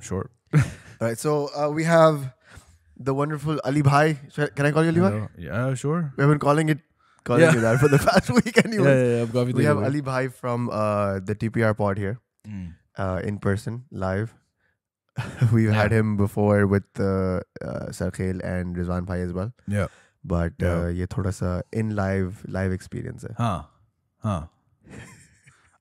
Sure. All right. So we have the wonderful Ali Bhai. Can I call you Ali Bhai? Hello. Yeah, sure. We have been calling you that for the past week anyway. We have Ali Bhai from the TPR pod here in person, live. We've had him before with Sarkhail and Rizwan Bhai as well. Yeah. But ye thoda sa in live experience hai. Huh.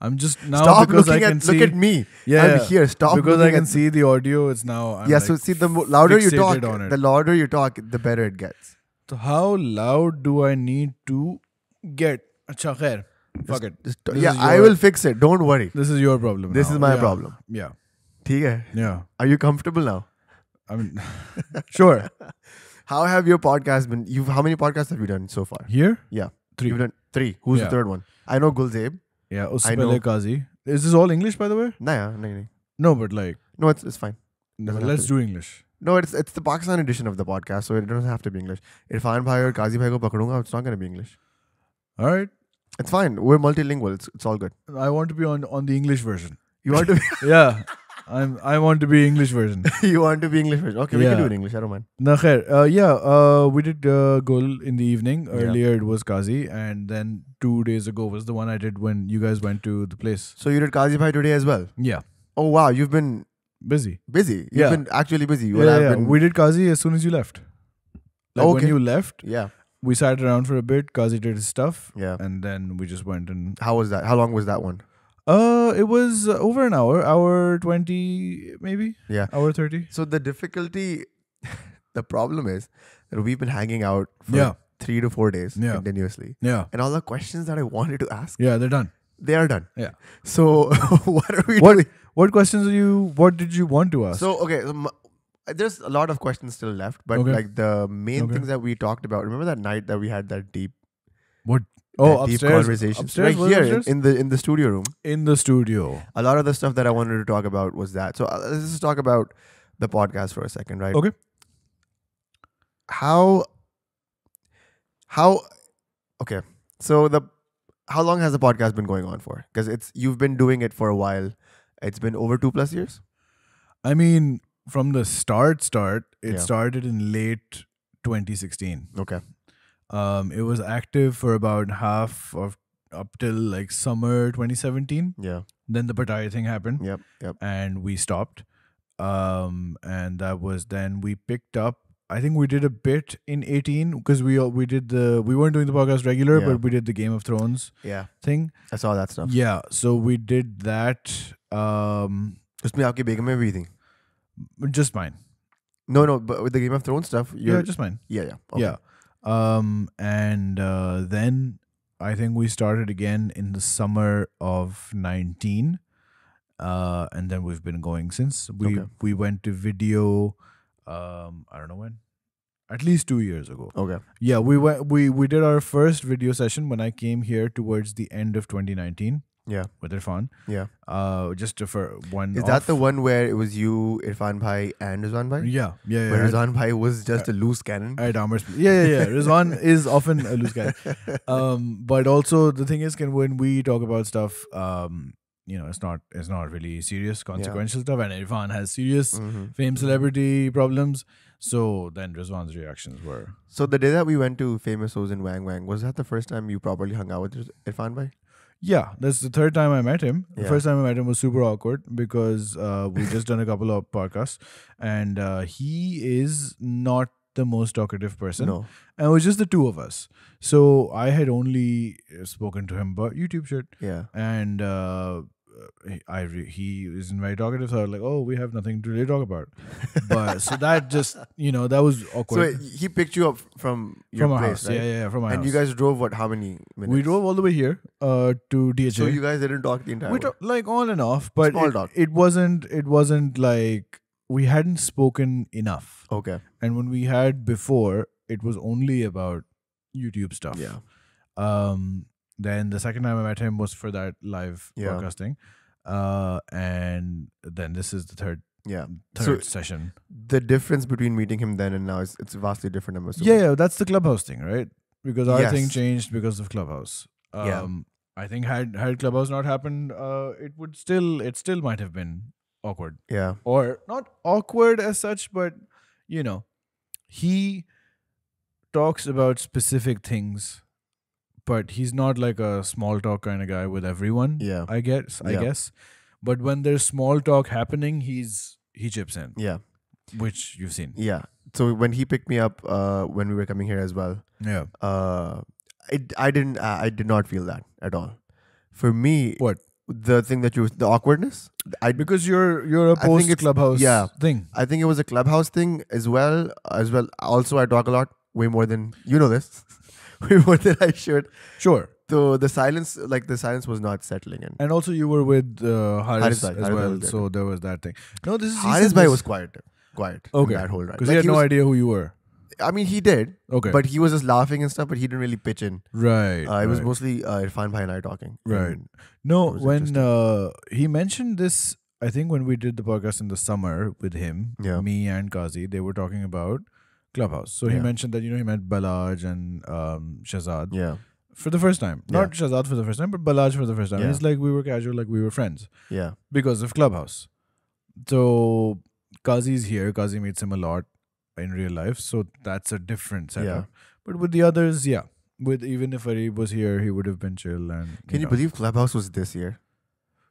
I'm just now Stop because looking I can see. look at me. Yeah, I'm here. Stop because I looking can at see the audio. It's now. I'm so see, the louder you talk, fixated on it. the better it gets. So how loud do I need to get? Acha, khair. Fuck it. I will fix it. Don't worry. This is your problem. This now. is my problem. Yeah. ठीक है? Yeah. Are you comfortable now? I mean, sure. How have your podcast been? How many podcasts have you done so far? Here? Yeah. 3. You've done 3. Who's the third one? I know Gulzeb. Yeah. Usse I pehle know. Qazi. Is this all English, by the way? No. No, but like. No, it's fine. Let's do English. No, it's the Pakistan edition of the podcast, so it doesn't have to be English. Irfan Bhai or Qazi Bhai ko pakadunga, it's not going to be English. All right. It's fine. We're multilingual. It's all good. I want to be on the English version. You want to be? Yeah. I want to be English version. You want to be English version? Okay, we can do it in English. I don't mind. No, khair. We did Gul in the evening. Earlier it was Qazi, and then 2 days ago was the one I did when you guys went to the place. So you did Qazi Bhai today as well? Yeah. Oh wow, you've been busy. You've been actually busy. Yeah. We did Qazi as soon as you left. When you left, we sat around for a bit. Qazi did his stuff. Yeah. And then we just went and... How was that? How long was that one? It was over an hour 20 maybe. Yeah. Hour 30. So the difficulty, the problem is that we've been hanging out for 3 to 4 days continuously. Yeah. And all the questions that I wanted to ask. Yeah, they're done. They are done. Yeah. So what are we doing? What questions what did you want to ask? So, okay. There's a lot of questions still left, but like the main things that we talked about, remember that night that we had that deep... What? Oh, deep upstairs. Conversation. Upstairs, right here upstairs? in the studio room. In the studio. A lot of the stuff that I wanted to talk about was that. So let's just talk about the podcast for a second, right? Okay. Okay. So how long has the podcast been going on for? Because you've been doing it for a while. It's been over 2+ years. I mean, from the start, it started in late 2016. Okay. It was active for about half of up till like summer 2017. Yeah. Then the Pattaya thing happened. Yep. And we stopped. And that was then we picked up. I think we did a bit in 18 because we weren't doing the podcast regular, but we did the Game of Thrones thing. I saw that stuff. Yeah. So we did that. Usme aapki begum mein bhi thi? Just mine. No, but with the Game of Thrones stuff, just mine. Yeah. Okay. Yeah. And then I think we started again in the summer of 19. And then we've been going since. We went to video, I don't know when. At least 2 years ago. Okay. Yeah, we did our first video session when I came here towards the end of 2019. Yeah. With Irfan. Yeah. Just for one. Is that the one where it was you, Irfan Bhai, and Rizwan Bhai? Yeah. Where Rizwan Bhai was just a loose cannon? At Amar's. Yeah. Rizwan is often a loose cannon. But also the thing is, when we talk about stuff, it's not really serious, consequential stuff, and Irfan has serious fame, celebrity problems. So then Rizwan's reactions were. So the day that we went to Famous O's in Wang Wang, was that the first time you properly hung out with Irfan Bhai? Yeah, that's the third time I met him. The first time I met him was super awkward because we just done a couple of podcasts, and he is not the most talkative person. No. And it was just the two of us. So I had only spoken to him about YouTube shit. Yeah. And he isn't very talkative, so I was like, oh, we have nothing to really talk about. But so that just, that was awkward. So he picked you up from your place, house, right? Yeah, from my house. And you guys drove how many minutes? We drove all the way here to DHA. So you guys didn't talk the entire way? We talked like on and off, but Small talk. It wasn't like we hadn't spoken enough. Okay. And when we had before, it was only about YouTube stuff. Yeah. Then the second time I met him was for that live podcasting. And then this is the third session. The difference between meeting him then and now is it's vastly different, I'm assuming. Yeah, that's the Clubhouse thing, right? Because our thing changed because of Clubhouse. I think had Clubhouse not happened, it still might have been awkward. Yeah. Or not awkward as such, but you know, he talks about specific things, but he's not like a small talk kind of guy with everyone. Yeah. I guess. But when there's small talk happening, he chips in. Yeah. Which you've seen. Yeah. So when he picked me up when we were coming here as well, yeah, I did not feel that at all. For me, what? The thing that the awkwardness. Because you're a post Clubhouse thing. I think it was a Clubhouse thing as well. Also, I talk a lot, way more than you know this, way more than I should. Sure. So the silence was not settling in. And also, you were with Haris as well, so there was that thing. No, this is Haris bhai was quiet. Okay. In that whole ride because he had no idea who you were. I mean, he did. Okay. But he was just laughing and stuff, but he didn't really pitch in. Right. It was mostly Irfan bhai and I talking. Right. No, when he mentioned this, I think when we did the podcast in the summer with him, me and Qazi, they were talking about Clubhouse. So he mentioned that, he met Balaj and Shahzad. Yeah. For the first time. Not Shahzad for the first time, but Balaj for the first time. It's like we were casual, like we were friends. Yeah. Because of Clubhouse. So Qazi's here. Qazi meets him a lot in real life, so that's a different setup. But with the others, even if Arib was here, he would have been chill. And can you believe Clubhouse was this year?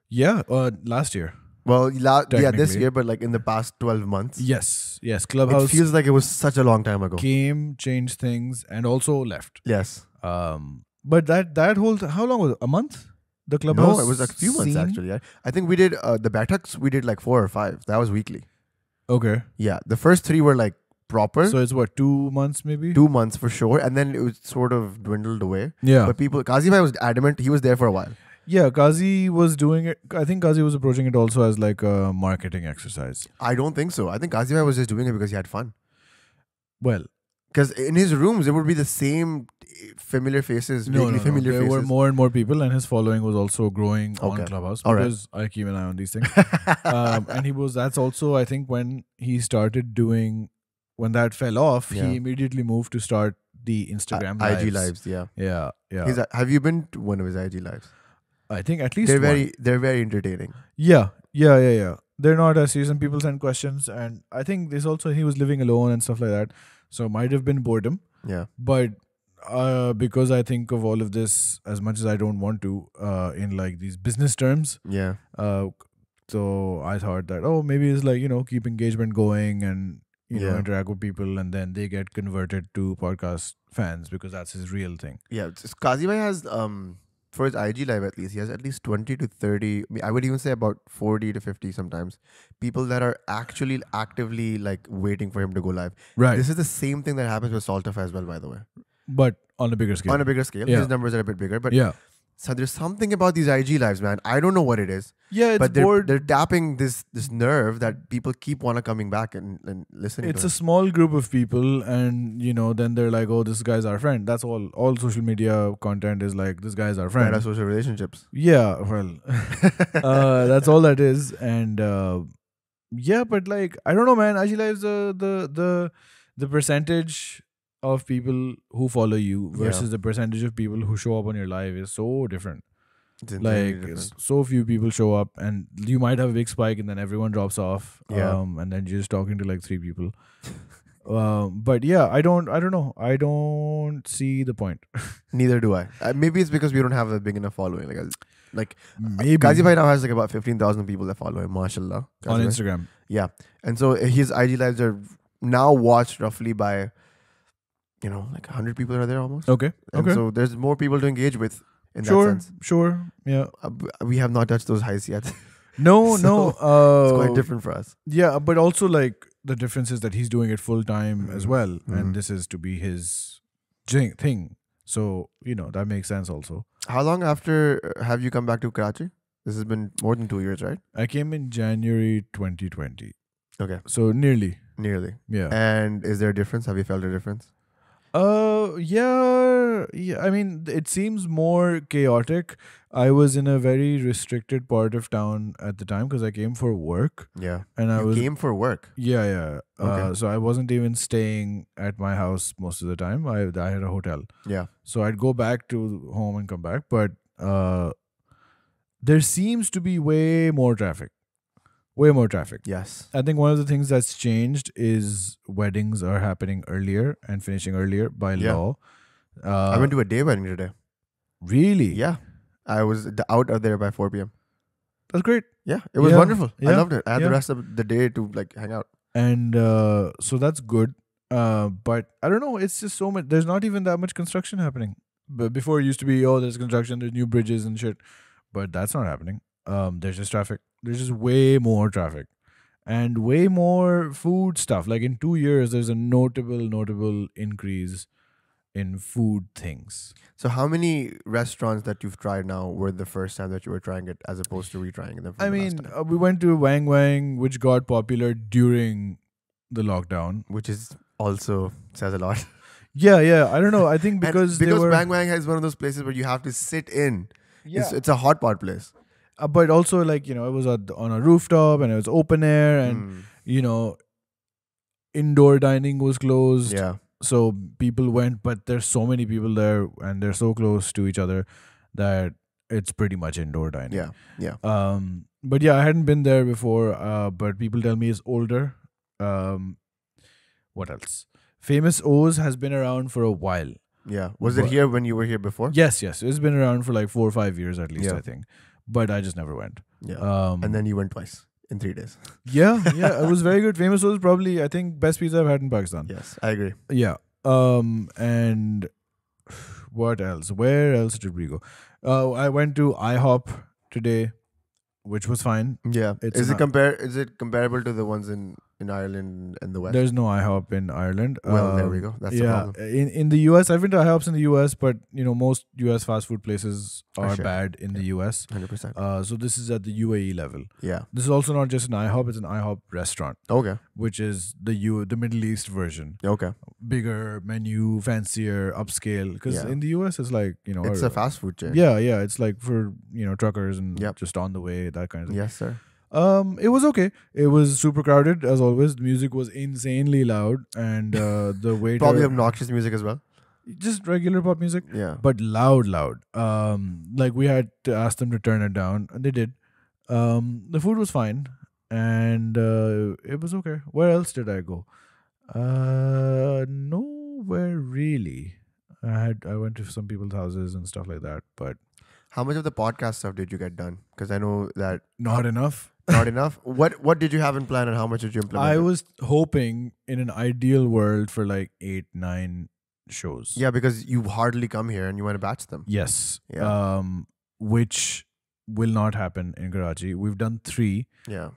Yeah, last year. Well, this year, but like in the past 12 months. Yes, Clubhouse. It feels like it was such a long time ago. Came, changed things, and also left. Yes. But that whole how long was it? A month? The Clubhouse. No, it was like a few months actually. I think we did the Bataks. We did like 4 or 5. That was weekly. Okay. Yeah, the first 3 were like proper. So it's what, 2 months maybe? 2 months for sure, and then it was sort of dwindled away. Yeah. But Qazi bhai was adamant. He was there for a while. Yeah, Qazi was doing it. I think Qazi was approaching it also as like a marketing exercise. I don't think so. I think Qazi bhai was just doing it because he had fun. Well, because in his rooms it would be the same familiar faces. No. There were more and more people, and his following was also growing on Clubhouse because I keep an eye on these things. And that's also, I think, when he started doing. When that fell off, he immediately moved to start the Instagram lives. IG lives, Yeah. Have you been to one of his IG lives? I think at least they're very entertaining. Yeah. They're not as serious, and people send questions, and I think this also he was living alone and stuff like that, so it might have been boredom. Yeah. But because I think of all of this as much as I don't want to in like these business terms. Yeah. So I thought that maybe it's like keep engagement going and. Interact with people, and then they get converted to podcast fans because that's his real thing. Yeah, Qazi bhai has for his IG live at least, he has at least 20 to 30. I would even say about 40 to 50 sometimes people that are actually actively like waiting for him to go live. Right. This is the same thing that happens with Saltaf as well, by the way. But on a bigger scale. His numbers are a bit bigger, but so there's something about these IG lives, man. I don't know what it is. Yeah, but they're tapping this nerve that people keep coming back and listening. It's a small group of people, and then they're like, "Oh, this guy's our friend." That's all. All social media content is like, "This guy's our friend." Social relationships. Yeah, well, that's all that is, and but like I don't know, man. IG lives the percentage of people who follow you versus the percentage of people who show up on your live is so different. Like so few people show up, and you might have a big spike, and then everyone drops off. And then you're just talking to like 3 people. But I don't know. I don't see the point. Neither do I. Maybe it's because we don't have a big enough following. Like maybe Qazi bhai now has like about 15,000 people that follow him. Mashallah. On Instagram. Yeah, and so his IG lives are now watched roughly by. Like 100 people are there almost. Okay. So there's more people to engage with in that sense. Sure. Yeah. We have not touched those highs yet. No. It's quite different for us. Yeah, but also like the difference is that he's doing it full time as well, and this is to be his thing. So that makes sense also. How long after have you come back to Karachi? This has been more than 2 years, right? I came in January 2020. Okay. So nearly. Yeah. And is there a difference? Have you felt a difference? Yeah. I mean, it seems more chaotic. I was in a very restricted part of town at the time because I came for work. Yeah. And I came for work? Yeah. Okay. So I wasn't even staying at my house most of the time. I had a hotel. Yeah. So I'd go back to home and come back. But there seems to be way more traffic. way more traffic. Yes. I think one of the things that's changed is weddings are happening earlier and finishing earlier by law. I went to a day wedding today. Really? Yeah. I was out there by 4 p.m. That's great. Yeah. It was wonderful. Yeah. I loved it. I had the rest of the day to like hang out. And so that's good. But I don't know. It's just so much. There's not even that much construction happening. But before it used to be, there's construction, there's new bridges and shit. But that's not happening. There's just traffic. There's just way more traffic. And way more food stuff. Like in 2 years, there's a notable increase in food things. So how many restaurants that you've tried now were the first time that you were trying it as opposed to retrying them? I mean, we went to Wang Wang, which got popular during the lockdown. Which is also says a lot. Yeah. I don't know. I think because Wang Wang is one of those places where you have to sit in. Yeah. It's a hot pot place. But also like, it was on a rooftop and it was open air and, indoor dining was closed. Yeah. So people went, but there's so many people there and they're so close to each other that it's pretty much indoor dining. Yeah. But yeah, I hadn't been there before, but people tell me it's older. What else? Famous O's has been around for a while. Yeah. Was it here when you were here before? Yes. It's been around for like 4 or 5 years at least, I think. But I just never went. Yeah. And then you went twice in 3 days. Yeah. It was very good. Famous O's probably, I think, best pizza I've had in Pakistan. Yes, I agree. Yeah. And what else? Where else did we go? I went to IHOP today, which was fine. Yeah. Is it comparable to the ones in Ireland and the West? There's no IHOP in Ireland. Well, there we go. That's the problem. In the US, I've been to IHOPs in the US, but most US fast food places are bad in the US. 100%. So this is at the UAE level. Yeah. This is also not just an IHOP; it's an IHOP restaurant. Okay. Which is the Middle East version. Okay. Bigger menu, fancier, upscale. Because in the US, it's like it's a fast food chain. Yeah. It's like for truckers and just on the way, that kind of thing. Yes, sir. It was okay. It was super crowded as always. The music was insanely loud, and the waiter probably obnoxious music as well. Just regular pop music. Yeah, but loud. Like we had to ask them to turn it down, and they did. The food was fine, and it was okay. Where else did I go? Nowhere really. I went to some people's houses and stuff like that, but. How much of the podcast stuff did you get done? Because I know that not enough. Not enough. What did you have in plan and how much did you implement? I was hoping in an ideal world for like 8-9 shows. Yeah, because you hardly come here and you want to batch them. Yes. Yeah. Which will not happen in Karachi. We've done 3. Yeah.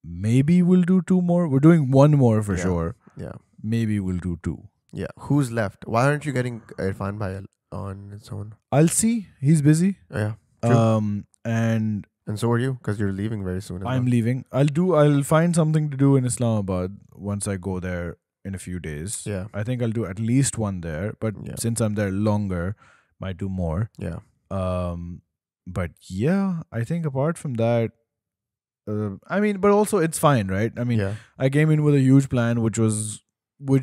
Maybe we'll do 2 more. We're doing 1 more for sure. Yeah. Maybe we'll do 2. Yeah. Who's left? Why aren't you getting Irfan Bhai on its own? I'll see. He's busy. Yeah. True. And so are you, because you're leaving very soon. I'm leaving. I'll find something to do in Islamabad once I go there in a few days. Yeah. I think I'll do at least 1 there, but since I'm there longer, might do more. Yeah. But yeah, I think apart from that, but also it's fine, right? I mean, I came in with a huge plan, which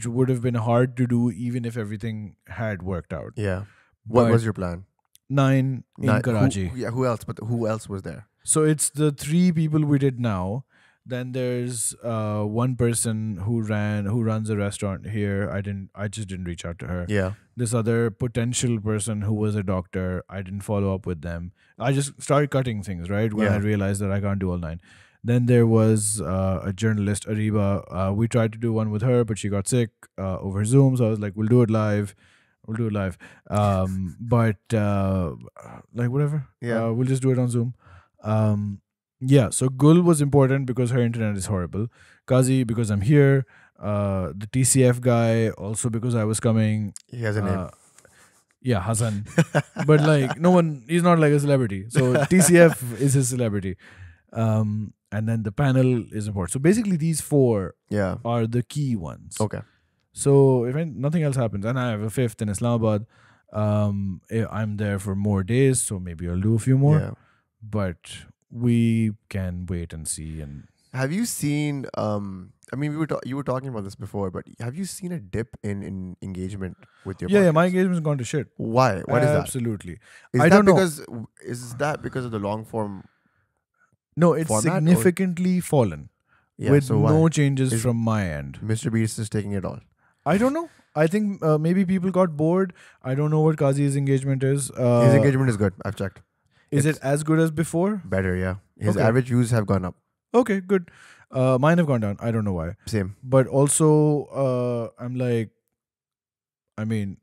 would have been hard to do even if everything had worked out. Yeah. What was your plan? 9 in Karachi. Who else? But who else was there? So it's the 3 people we did now. Then there's one person who runs a restaurant here. I just didn't reach out to her. Yeah. This other potential person who was a doctor, I didn't follow up with them. I just started cutting things, right? When I realized that I can't do all 9. Then there was a journalist, Ariba. We tried to do one with her, but she got sick over Zoom. So I was like, we'll do it live. But like whatever. Yeah. We'll just do it on Zoom. So Gul was important because her internet is horrible. Kazi because I'm here. The TCF guy also because I was coming. He has a name. Yeah, Hassan. But like he's not like a celebrity. So TCF is his celebrity. And then the panel is important. So basically these 4 are the key ones. Okay. So if nothing else happens, and I have a 5th in Islamabad, I'm there for more days, so maybe I'll do a few more. Yeah. But we can wait and see. And have you seen? You were talking about this before, but have you seen a dip in engagement with your? Yeah, my engagement's gone to shit. Why? What is that? Absolutely. Is that because of the long form No, it's significantly fallen. Yeah, with so no changes from my end. Mr. Beast is taking it all. I don't know. I think maybe people got bored. I don't know what Qazi's engagement is. His engagement is good. I've checked. Is it as good as before? Better, yeah. His average views have gone up. Okay, good. Mine have gone down. I don't know why. Same. But also, I'm like, I mean,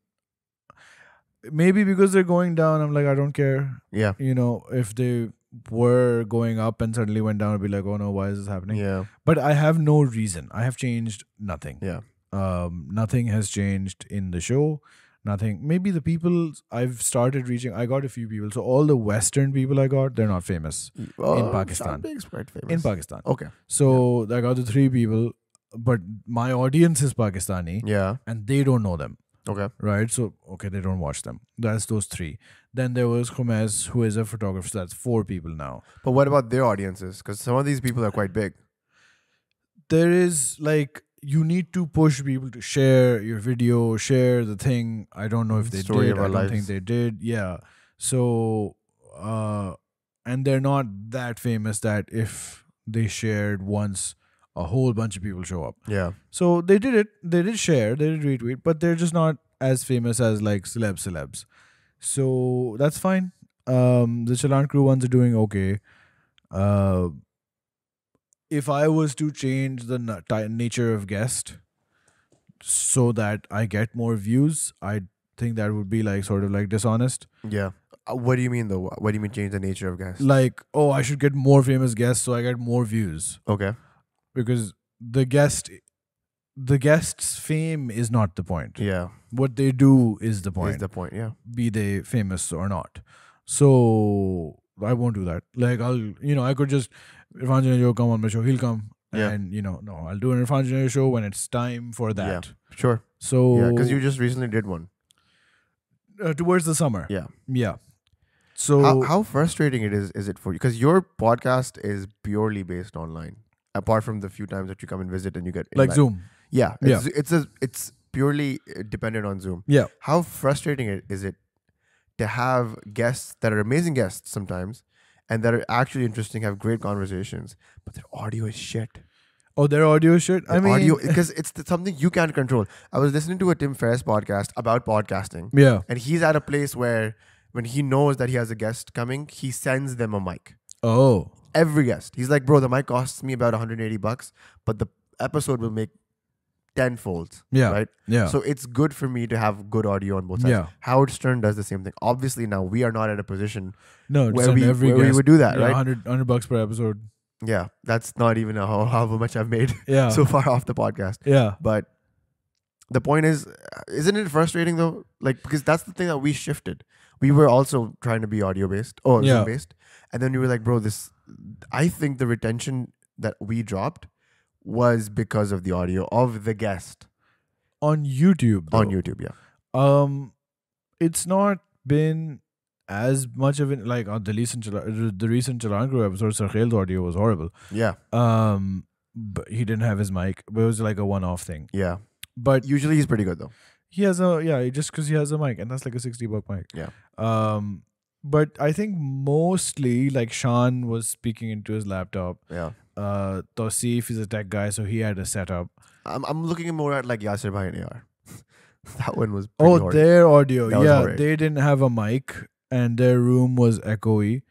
maybe because they're going down, I'm like, I don't care. Yeah. You know, if they were going up and suddenly went down, I'd be like, oh no, why is this happening? Yeah. But I have no reason. I have changed nothing. Yeah. Nothing has changed in the show. Nothing. Maybe the people I've started reaching, I got a few people. So all the Western people I got, they're not famous in Pakistan. Quite famous. In Pakistan. Okay. So I got the 3 people, but my audience is Pakistani. Yeah. And they don't know them. Okay. Right? So, okay, they don't watch them. That's those 3. Then there was Khumez, who is a photographer. So that's 4 people now. But what about their audiences? Because some of these people are quite big. There is like, you need to push people to share your video, share the thing. I don't know if they did. I don't think they did. Yeah. So, and they're not that famous that if they shared once, a whole bunch of people show up. Yeah. So they did it. They did share. They did retweet, but they're just not as famous as like celebs. So that's fine. The Chalan Crew ones are doing okay. If I was to change the nature of guest so that I get more views, I think that would be like sort of like dishonest. Yeah. What do you mean though? What do you mean change the nature of guests? Like, oh, I should get more famous guests so I get more views. Okay. Because the guest's fame is not the point. Yeah. What they do is the point. Is the point, yeah. Be they famous or not. So I won't do that. Like I could just Irfan Junaid come on my show, he'll come. Yeah. And no, I'll do an Irfan Junaid show when it's time for that. Yeah, sure. So yeah, because you just recently did one. Towards the summer. Yeah. Yeah. So how frustrating is it for you? Because your podcast is purely based online. Apart from the few times that you come and visit and you get like Zoom. Yeah. It's purely dependent on Zoom. Yeah. How frustrating is it to have guests that are amazing guests sometimes and that are actually interesting, have great conversations, but their audio is shit. Oh, their audio is shit? Audio, because it's something you can't control. I was listening to a Tim Ferriss podcast about podcasting. Yeah. And he's at a place where when he knows that he has a guest coming, he sends them a mic. Oh. Every guest. He's like, bro, the mic costs me about $180, but the episode will make 10-folds. Yeah. Right? Yeah. So it's good for me to have good audio on both sides. Yeah. Howard Stern does the same thing. Obviously now we are not at a position where we would do that, right? $100 per episode. Yeah. That's not even how much I've made yeah. so far off the podcast. Yeah. But the point is, isn't it frustrating though? Like, because that's the thing that we shifted. We were also trying to be audio based or Zoom based. And then we were like, bro, I think the retention that we dropped was because of the audio of the guest. On YouTube, though. On YouTube, yeah. It's not been as much of it, like on the recent Chalan Crew episode, Sarkhel's audio was horrible. Yeah. But he didn't have his mic, but it was like a one-off thing. Yeah. But usually he's pretty good though. He has just because he has a mic, and that's like a $60 mic. Yeah. But I think mostly like Sean was speaking into his laptop. Yeah. Tausif is a tech guy, so he had a setup. I'm looking more at like Yasir Bhai and AR. That one was pretty horrid. Their audio. Yeah, they didn't have a mic and their room was echoey.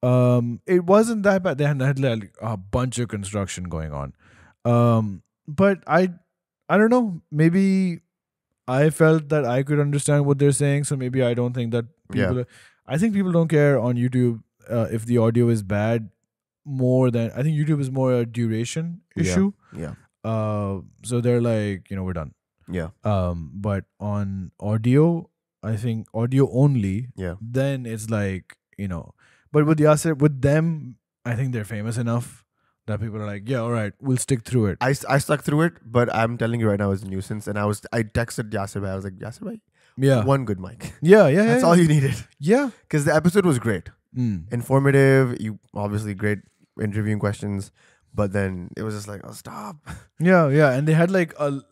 It wasn't that bad. They had like a bunch of construction going on. But I don't know. Maybe I felt that I could understand what they're saying, so maybe I don't think that people. I think people don't care on YouTube if the audio is bad more than I think YouTube is more a duration issue. Yeah. So they're like, we're done. Yeah. But on audio, I think audio only. Yeah. Then it's like, but with Yasir, with them, I think they're famous enough that people are like, yeah, all right, we'll stick through it. I stuck through it, but I'm telling you right now, it's a nuisance. And I texted Yasir Bhai. I was like, Yasir Bhai, one good mic. Yeah. That's all you needed. Yeah. Because the episode was great. Informative. You obviously great interviewing questions. But then it was just like, oh, stop. Yeah. And they had like a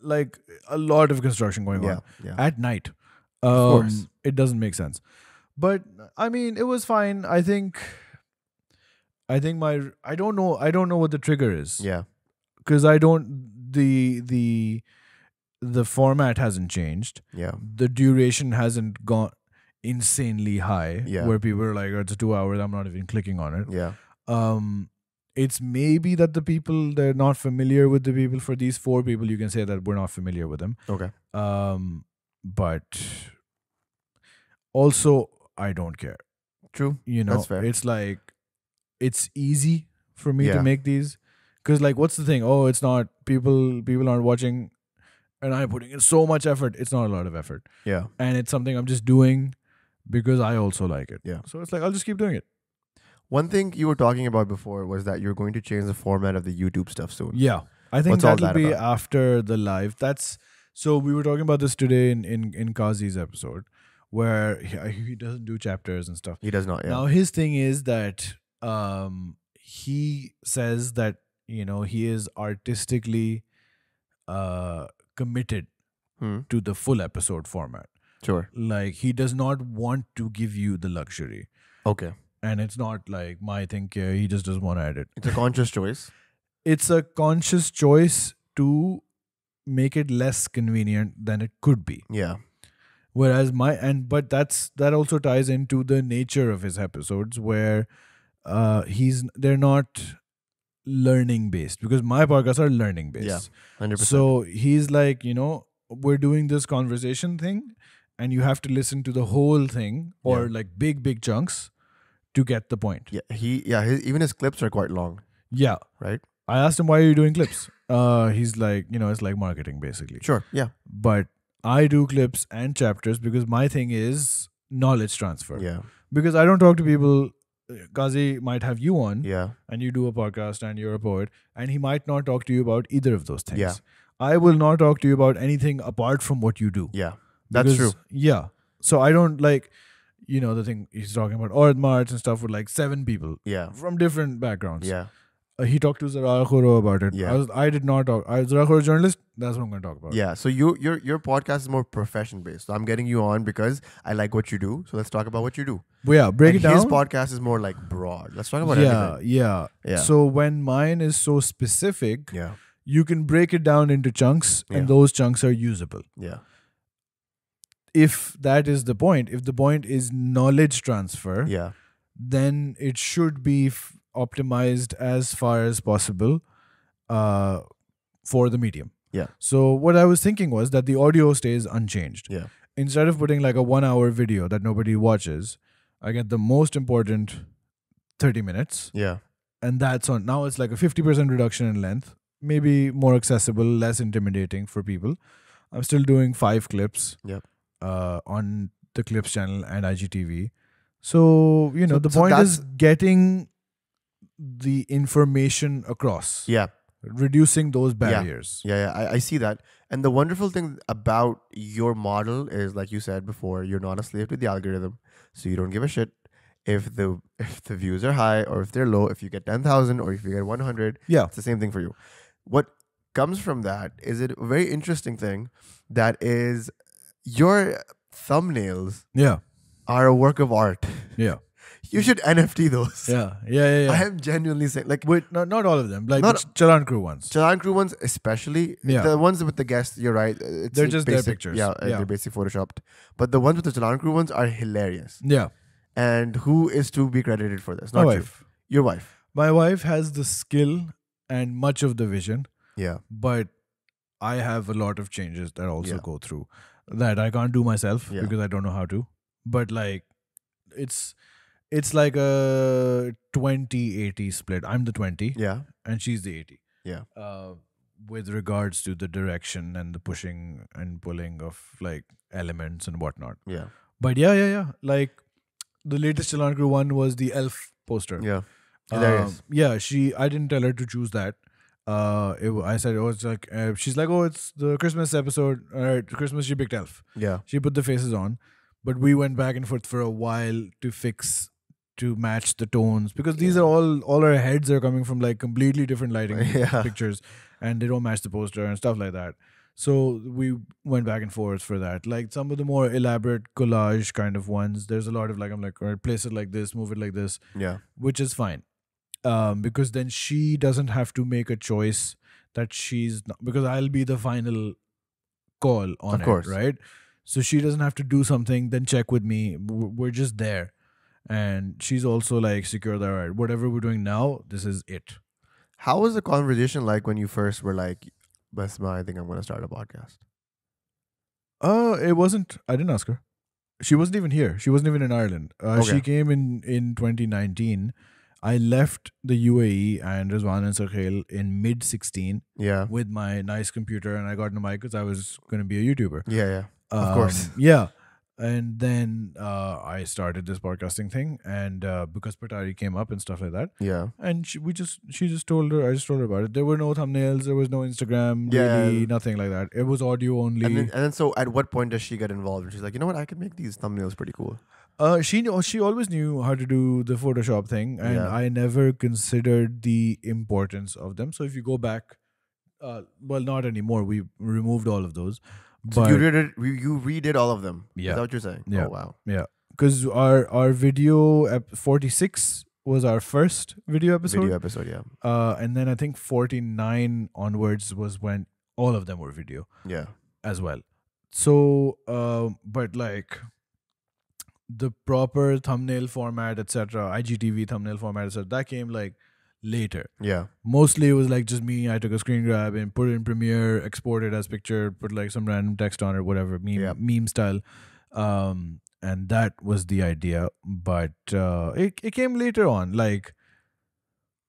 lot of construction going on at night. Of course. It doesn't make sense. But I mean, it was fine. I think I think I don't know what the trigger is. Yeah. Because the format hasn't changed. Yeah. The duration hasn't gone insanely high. Yeah. Where people are like, oh, it's 2 hours, I'm not even clicking on it. Yeah. It's maybe that the people, they're not familiar with the people. For these 4 people, you can say that we're not familiar with them. Okay. But also, I don't care. True. That's fair. It's like, it's easy for me to make these. Because like, what's the thing? Oh, it's not, people aren't watching and I'm putting in so much effort. It's not a lot of effort. Yeah. And it's something I'm just doing because I also like it. Yeah. So it's like, I'll just keep doing it. One thing you were talking about before was that you're going to change the format of the YouTube stuff soon. Yeah. I think that'll be after the live. So we were talking about this today in Kazi's episode, where he doesn't do chapters and stuff. He does not, yeah. Now his thing is that he says that, he is artistically committed to the full episode format. Sure. Like, he does not want to give you the luxury. Okay. And it's not like my thing here. He just doesn't want to edit. It's a conscious choice. It's a conscious choice to make it less convenient than it could be. Yeah. Whereas but that also ties into the nature of his episodes, where they're not learning based, because my podcasts are learning based. Yeah, 100%. So he's like, we're doing this conversation thing, and you have to listen to the whole thing, or like big chunks, to get the point. Yeah, even his clips are quite long. Yeah. Right? I asked him, why are you doing clips? He's like, it's like marketing basically. Sure, yeah. But I do clips and chapters because my thing is knowledge transfer. Yeah. Because I don't talk to people. Kazi might have you on, and you do a podcast and you're a poet, and he might not talk to you about either of those things. Yeah. I will not talk to you about anything apart from what you do. Yeah, that's true. Yeah. So I don't like, the thing he's talking about, Ord March and stuff with like 7 people from different backgrounds. Yeah. He talked to Zara Khoro about it. Yeah. I did not talk. Zara Khoro, journalist, that's what I'm going to talk about. Yeah. So your podcast is more profession based. So I'm getting you on because I like what you do. So let's talk about what you do. But yeah, break it down. His podcast is more like broad. Let's talk about everything. Yeah. So when mine is so specific, you can break it down into chunks, and those chunks are usable. Yeah. If that is the point, if the point is knowledge transfer, then it should be optimized as far as possible for the medium. Yeah. So what I was thinking was that the audio stays unchanged. Yeah. Instead of putting like a 1-hour video that nobody watches, I get the most important 30 minutes. Yeah. And that's on. Now it's like a 50% reduction in length, maybe more accessible, less intimidating for people. I'm still doing 5 clips on the Clips channel and IGTV. So, the point is getting the information across. Yeah. Reducing those barriers. Yeah. I see that. And the wonderful thing about your model is, like you said before, you're not a slave to the algorithm. So you don't give a shit if the views are high or if they're low, if you get 10,000 or if you get 100. Yeah. It's the same thing for you. What comes from that is a very interesting thing that is your thumbnails are a work of art. Yeah. You should NFT those. Yeah. I am genuinely saying, like, wait, not all of them, like the Chalan Crew ones. Chalan Crew ones, especially the ones with the guests. You're right. They're just basic, their pictures. Yeah, they're basically photoshopped. But the ones with the Chalan Crew ones are hilarious. Yeah. And who is to be credited for this? My wife. Your wife. My wife has the skill and much of the vision. Yeah. But I have a lot of changes that also go through that I can't do myself because I don't know how to. But like, it's like a 20-80 split. I'm the 20. Yeah. And she's the 80. Yeah. With regards to the direction and the pushing and pulling of like elements and whatnot. Yeah. But yeah. Like the latest Chalan Crew one was the elf poster. Yeah. Hilarious. I didn't tell her to choose that. I said, it's like, she's like, it's the Christmas episode. All right, Christmas, she picked elf. Yeah. She put the faces on. But we went back and forth for a while to match the tones, because these are all our heads are coming from like completely different lighting pictures, and they don't match the poster and stuff like that. So we went back and forth for that. Like some of the more elaborate collage kind of ones, there's a lot of like, I'm like, all right, place it like this, move it like this. Yeah. Which is fine. because then she doesn't have to make a choice that she's not, because I'll be the final call on it, right? So she doesn't have to do something, then check with me. We're just there. And she's also like secure that, all right, whatever we're doing now, this is it. How was the conversation like when you first were like, Basma, I think I'm going to start a podcast? It wasn't, I didn't ask her. She wasn't even here. She wasn't even in Ireland. She came in 2019. I left the UAE and Rizwan and Sarkhail in mid-16 with my nice computer, and I got in the mic because I was going to be a YouTuber. Yeah. Of course. Yeah. And then I started this podcasting thing, and because Patari came up and stuff like that. Yeah. And I just told her about it. There were no thumbnails, there was no Instagram, really, nothing like that. It was audio only. And then so at what point does she get involved? And she's like, you know what, I can make these thumbnails pretty cool. She always knew how to do the Photoshop thing, and I never considered the importance of them. So if you go back, well, not anymore. We removed all of those. So you redid all of them. Yeah. Is that what you're saying? Yeah. Oh wow. Yeah. Because our video 46 was our first video episode. And then I think 49 onwards was when all of them were video. Yeah. As well. So but like the proper thumbnail format, etc., IGTV thumbnail format, etc., that came like later. Yeah. Mostly it was like just me. I took a screen grab and put it in Premiere, export it as picture, put like some random text on it, whatever, meme style. And that was the idea. But it came later on, like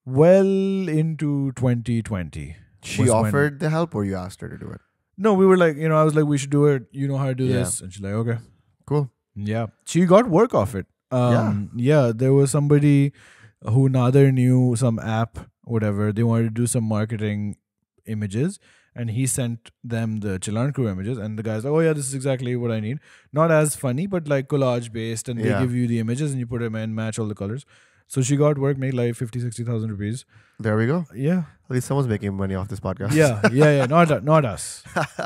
well into 2020. She offered the help, or you asked her to do it? No, we were like, I was like, we should do it. You know how to do this. And she's like, okay. Cool. Yeah. She got work off it. Yeah, there was somebody who Nazar knew, some app, whatever. They wanted to do some marketing images, and he sent them the Chillan Crew images, and the guy's like, oh yeah, this is exactly what I need. Not as funny, but like collage based, and they give you the images and you put them in, match all the colors. So she got work, made like 50,000-60,000 rupees. There we go. Yeah. At least someone's making money off this podcast. Yeah. Not us.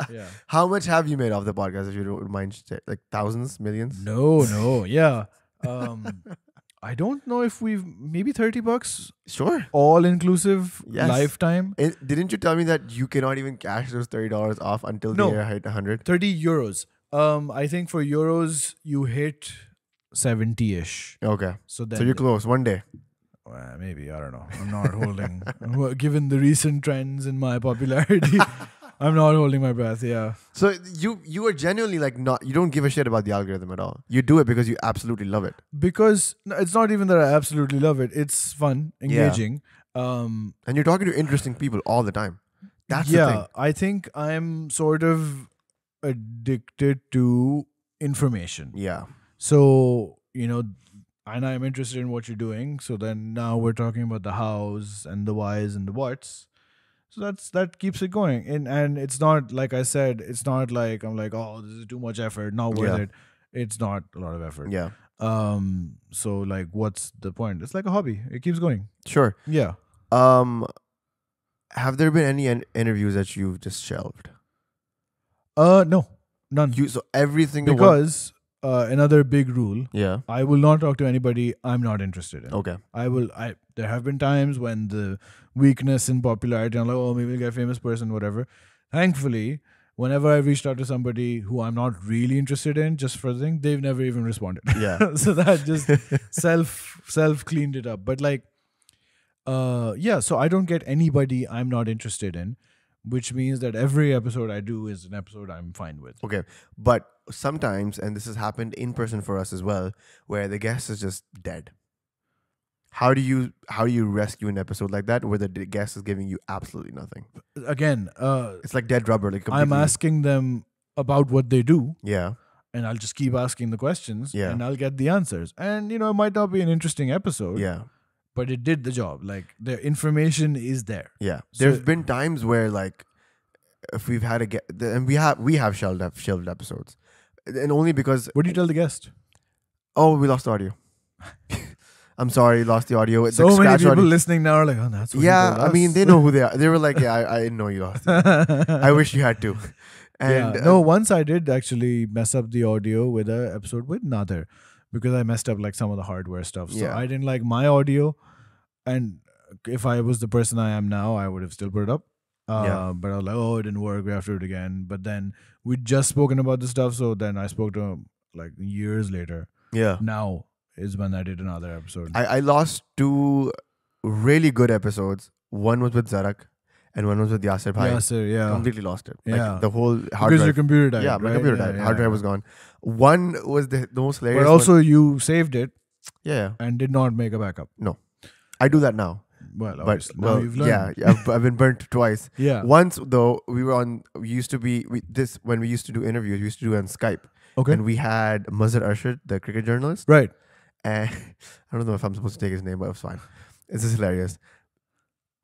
Yeah. How much have you made off the podcast, if you don't mind? Like thousands, millions? No. Yeah. I don't know if we've maybe $30. Sure. All inclusive, lifetime. Didn't you tell me that you cannot even cash those $30 off until the year hit 100? 30 euros. I think for euros you hit 70-ish. Okay. So you're close. One day. Maybe, I don't know. I'm not holding. Given the recent trends in my popularity, I'm not holding my breath. Yeah. So you are genuinely like you don't give a shit about the algorithm at all. You do it because you absolutely love it. Because it's not even that I absolutely love it. It's fun, engaging. And you're talking to interesting people all the time. That's the thing. I think I'm sort of addicted to information. Yeah. So, and I'm interested in what you're doing. So then now we're talking about the hows and the whys and the whats. So that keeps it going. And it's not, like I said, it's not like I'm like, oh, this is too much effort, not worth it. It's not a lot of effort. Yeah. So like, what's the point? It's like a hobby. It keeps going. Sure. Yeah. Have there been any interviews that you've just shelved? No, none. So everything because another big rule. Yeah. I will not talk to anybody I'm not interested in. Okay. There have been times when the weakness in popularity, I'm like, oh, maybe we'll get a famous person, whatever. Thankfully, whenever I've reached out to somebody who I'm not really interested in, just for the thing, they've never even responded. Yeah. So that just self cleaned it up. But like, so I don't get anybody I'm not interested in, which means that every episode I do is an episode I'm fine with. Okay. But sometimes, and this has happened in person for us as well, where the guest is just dead. How do you rescue an episode like that where the guest is giving you absolutely nothing? Again, it's like dead rubber. Like I'm asking them about what they do. Yeah. And I'll just keep asking the questions. Yeah. And I'll get the answers. And it might not be an interesting episode. Yeah. But it did the job. Like the information is there. Yeah. There's been times where like if we've had and we have shelved episodes. And only because what do you tell the guest? Oh, we lost the audio. I'm sorry, lost the audio. It's so like many people audio. Listening now are like, oh, that's what I mean, they know who they are. They were like, yeah, I didn't know you lost it. I wish you had to. And once I did actually mess up the audio with an episode with Nazar because I messed up like some of the hardware stuff. So I didn't like my audio, and if I was the person I am now, I would have still put it up. But I was like, oh, it didn't work. We have to do it again. But then we'd just spoken about the stuff. So then I spoke to him like years later. Yeah. Now is when I did another episode. I lost 2 really good episodes. One was with Zarak and one was with Yasir Bhai. Yasir, yeah. Completely lost it. Yeah. Like the whole hard because drive. your computer died. Yeah, my right? computer died. Hard drive was gone. One was the most hilarious. But also you saved it. Yeah. And did not make a backup. No. I do that now. Well, obviously. Now you've learned. Yeah, I've been burnt twice. Yeah. Once though, when we used to do interviews, we used to do it on Skype. Okay. And we had Mazhar Arshad, the cricket journalist. Right. And I don't know if I'm supposed to take his name, but it's fine. It's just hilarious.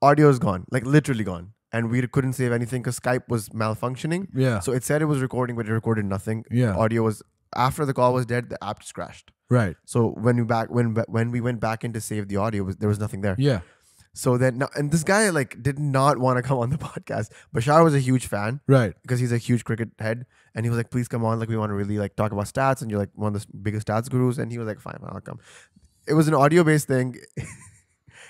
Audio is gone, like literally gone. And we couldn't save anything because Skype was malfunctioning. Yeah. So it said it was recording, but it recorded nothing. Yeah. Audio was, after the call was dead, the app just crashed. Right. So when we went back in to save the audio, there was nothing there. Yeah. So then, and this guy like did not want to come on the podcast. Bashaar was a huge fan. Right. Because he's a huge cricket head. And he was like, please come on. Like, we want to really like talk about stats. And you're like one of the biggest stats gurus. And he was like, fine, I'll come. It was an audio-based thing.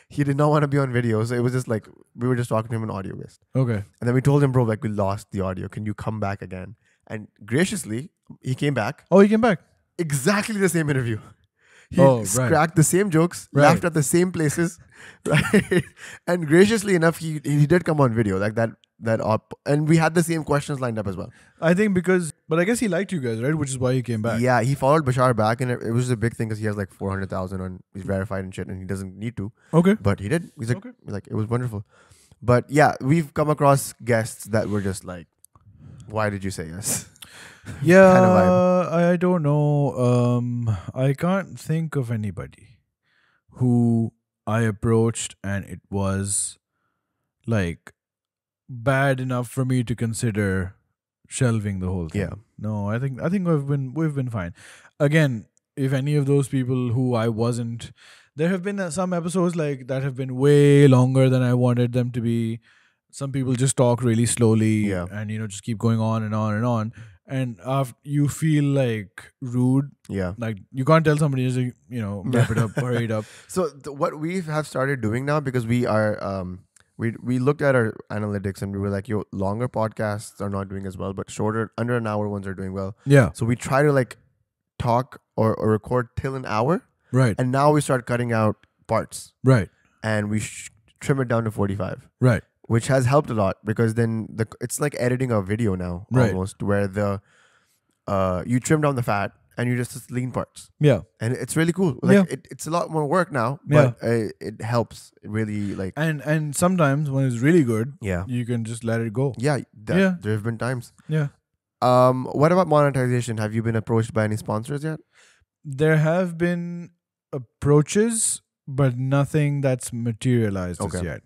He did not want to be on video. So it was just like, we were just talking to him in audio-based. Okay. And then we told him, bro, like we lost the audio. Can you come back again? And graciously, he came back. Oh, he came back. Exactly the same interview. He cracked the same jokes, laughed at the same places, right? And graciously enough, he did come on video like that and we had the same questions lined up as well. I think but I guess he liked you guys, right? Which is why he came back. Yeah, he followed Bashaar back, and it was a big thing because he has like 400,000 on, he's verified and shit, and he doesn't need to. Okay. But he did. He's like, it was wonderful. But yeah, we've come across guests that were just like, why did you say yes? Yeah, kind of vibe. I don't know. I can't think of anybody who I approached and it was like bad enough for me to consider shelving the whole thing. Yeah. No, I think we've been fine. Again, if any of those people who I wasn't, there have been some episodes like that have been way longer than I wanted them to be. Some people just talk really slowly and just keep going on and on and on. And after you feel like rude, like you can't tell somebody just wrap it up, hurry it up. So what we have started doing now, because we are we looked at our analytics and we were like, longer podcasts are not doing as well, but shorter, under an hour ones are doing well. Yeah. So we try to like talk or record till an hour, right? And now we start cutting out parts, right? And we trim it down to 45, right? Which has helped a lot because then it's like editing a video now, almost, where you trim down the fat and you just lean parts. Yeah. And it's really cool. Like it's a lot more work now, but it helps. It really like. And sometimes when it's really good, yeah, you can just let it go. Yeah. There have been times. Yeah. What about monetization? Have you been approached by any sponsors yet? There have been approaches, but nothing that's materialized as yet.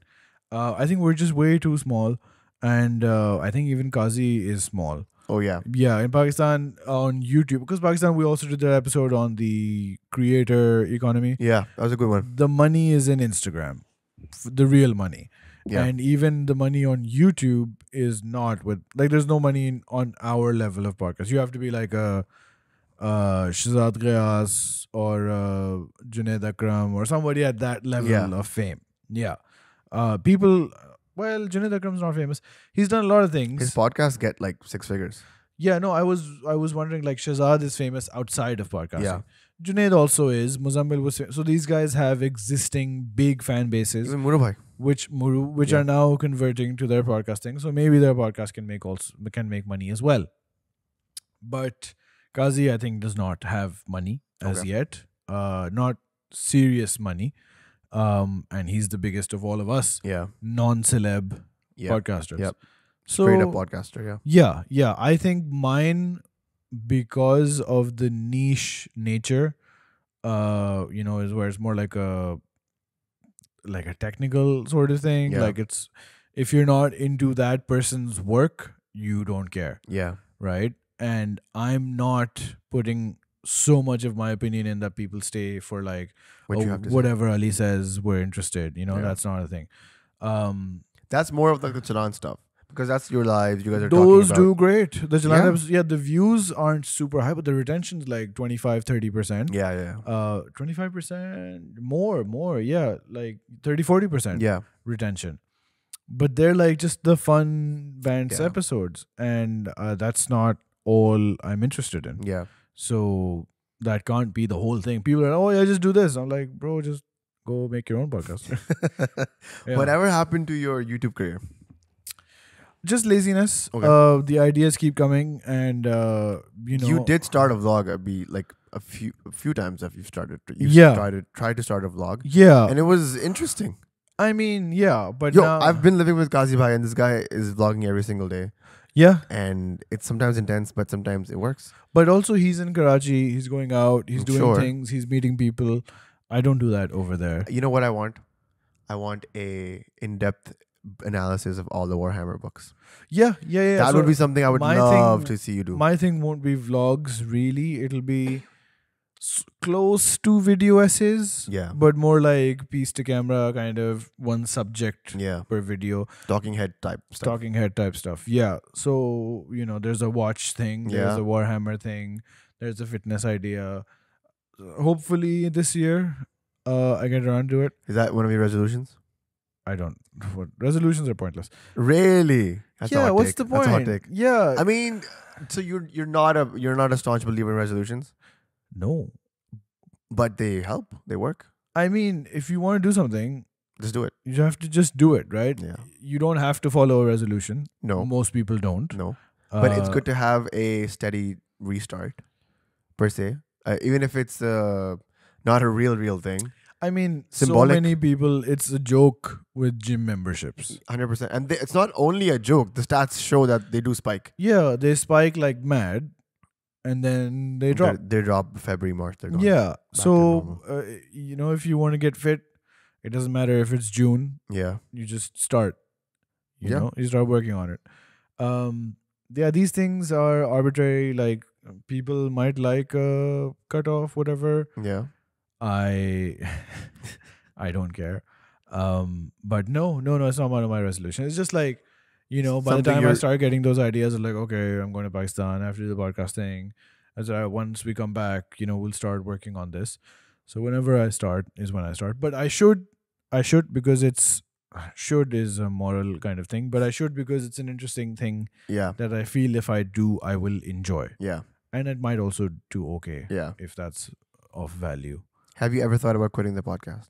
I think we're just way too small, and I think even Qazi is small. Oh yeah, yeah. In Pakistan on YouTube, because Pakistan we also did that episode on the creator economy. Yeah, that was a good one. The money is in Instagram, the real money, and even the money on YouTube is not with there's no money on our level of podcast. You have to be like a Shahzad Ghias or Junaid Akram or somebody at that level of fame. Yeah. People, well, Junaid Akram's not famous. He's done a lot of things. His podcasts get like 6 figures. Yeah, no, I was wondering, like, Shahzad is famous outside of podcasting. Yeah. Junaid also is. Muzammil was famous. So these guys have existing big fan bases. Even Muru Bhai. Which are now converting to their podcasting. So maybe their podcast can make money as well. But Qazi, I think, does not have money as yet. Not serious money. And he's the biggest of all of us. Yeah. Non-celeb podcasters. Yep. So, straight up podcaster, Yeah. I think mine, because of the niche nature, is where it's more like a technical sort of thing. Yeah. Like it's, if you're not into that person's work, you don't care. Yeah. Right? And I'm not putting so much of my opinion in that people stay for like, whatever Ali says, we're interested. That's not a thing. That's more of like the Chalan stuff. Because that's your lives. You guys are those talking do great. The Jalan episodes, the views aren't super high, but the retention's like 25-30%. Yeah. 25% more. Yeah, like 30-40%. Yeah. Retention. But they're like just the fun Vance episodes, and that's not all I'm interested in. Yeah. So that can't be the whole thing. People are, oh yeah, just do this. I'm like, bro, just go make your own podcast. Whatever happened to your YouTube career? Just laziness. Okay. The ideas keep coming, and you did start a vlog. Be like a few times that you've started. Tried to start a vlog. Yeah, and it was interesting. I mean, yeah, but now I've been living with Kazi Bhai, and this guy is vlogging every single day. Yeah, and it's sometimes intense, but sometimes it works. But also, he's in Karachi. He's going out. He's doing things. He's meeting people. I don't do that over there. You know what I want? I want a in-depth analysis of all the Warhammer books. Yeah. That would be something I would love to see you do. My thing won't be vlogs, really. It'll be close to video essays. Yeah. But more like piece to camera, kind of one subject per video. Talking head type stuff. Yeah. So, there's a watch thing. There's a Warhammer thing. There's a fitness idea. Hopefully this year, I get around to it. Is that one of your resolutions? I don't. Resolutions are pointless. Really? That's what's the point? That's a hot take. Yeah. I mean, so you're not a staunch believer in resolutions? No. But they help. They work. I mean, if you want to do something, just do it. You have to just do it, right? Yeah. You don't have to follow a resolution. No. Most people don't. No. But it's good to have a steady restart, per se. Even if it's not a real thing. I mean, symbolic. So many people, it's a joke with gym memberships. 100%. And it's not only a joke. The stats show that they do spike. Yeah, they spike like mad. And then they drop. They drop February, March. They're gone. Yeah. So, if you want to get fit, it doesn't matter if it's June. Yeah. You just start. You know, you start working on it. These things are arbitrary. Like, people might like a cutoff, whatever. Yeah. I don't care. But no, it's not one of my resolutions. It's just like, by the time I start getting those ideas, I'm like, okay, I'm going to Pakistan. I have to do the podcast thing. Once we come back, we'll start working on this. So whenever I start is when I start. But I should because should is a moral kind of thing. But I should because it's an interesting thing that I feel if I do, I will enjoy. Yeah. And it might also do okay. Yeah. If that's of value. Have you ever thought about quitting the podcast?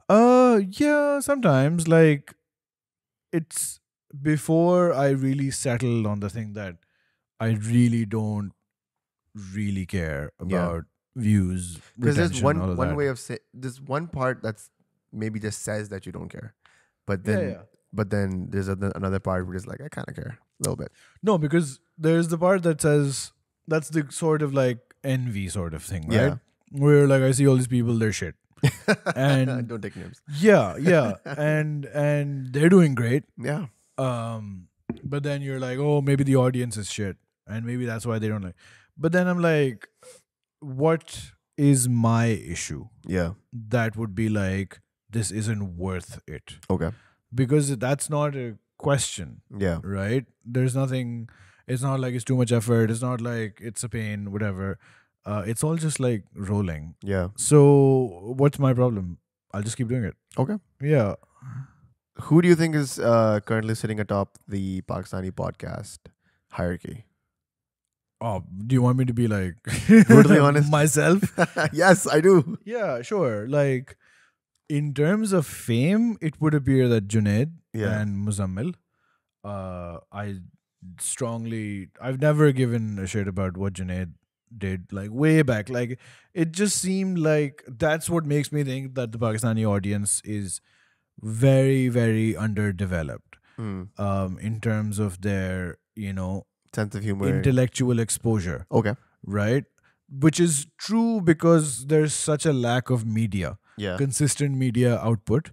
Yeah, sometimes. Like, it's before I really settled on the thing that I really don't really care about views. Because there's one way of saying, there's one part that's maybe just says that you don't care, but then there's another part where it's like, I kind of care a little bit. No, because there's the part that says that's the sort of like envy sort of thing, right? Where like I see all these people, they're shit. And don't take names. Yeah. and they're doing great. Yeah. But then you're like, oh, maybe the audience is shit. And maybe that's why they don't like. But then I'm like, what is my issue? Yeah. That would be like, this isn't worth it. Okay. Because that's not a question. Yeah. Right? There's nothing, it's not like it's too much effort. It's not like it's a pain, whatever. It's all just like rolling. Yeah. So what's my problem? I'll just keep doing it. Okay. Yeah. Who do you think is currently sitting atop the Pakistani podcast hierarchy? Oh, do you want me to be like brutally honest? Myself? Yes, I do. Yeah, sure. Like, in terms of fame, it would appear that Junaid and Muzammil. I've never given a shit about what Junaid did, like way back. Like, it just seemed like that's what makes me think that the Pakistani audience is very, very underdeveloped in terms of their, sense of humor, intellectual exposure. Okay. Right? Which is true because there's such a lack of media. Yeah. Consistent media output.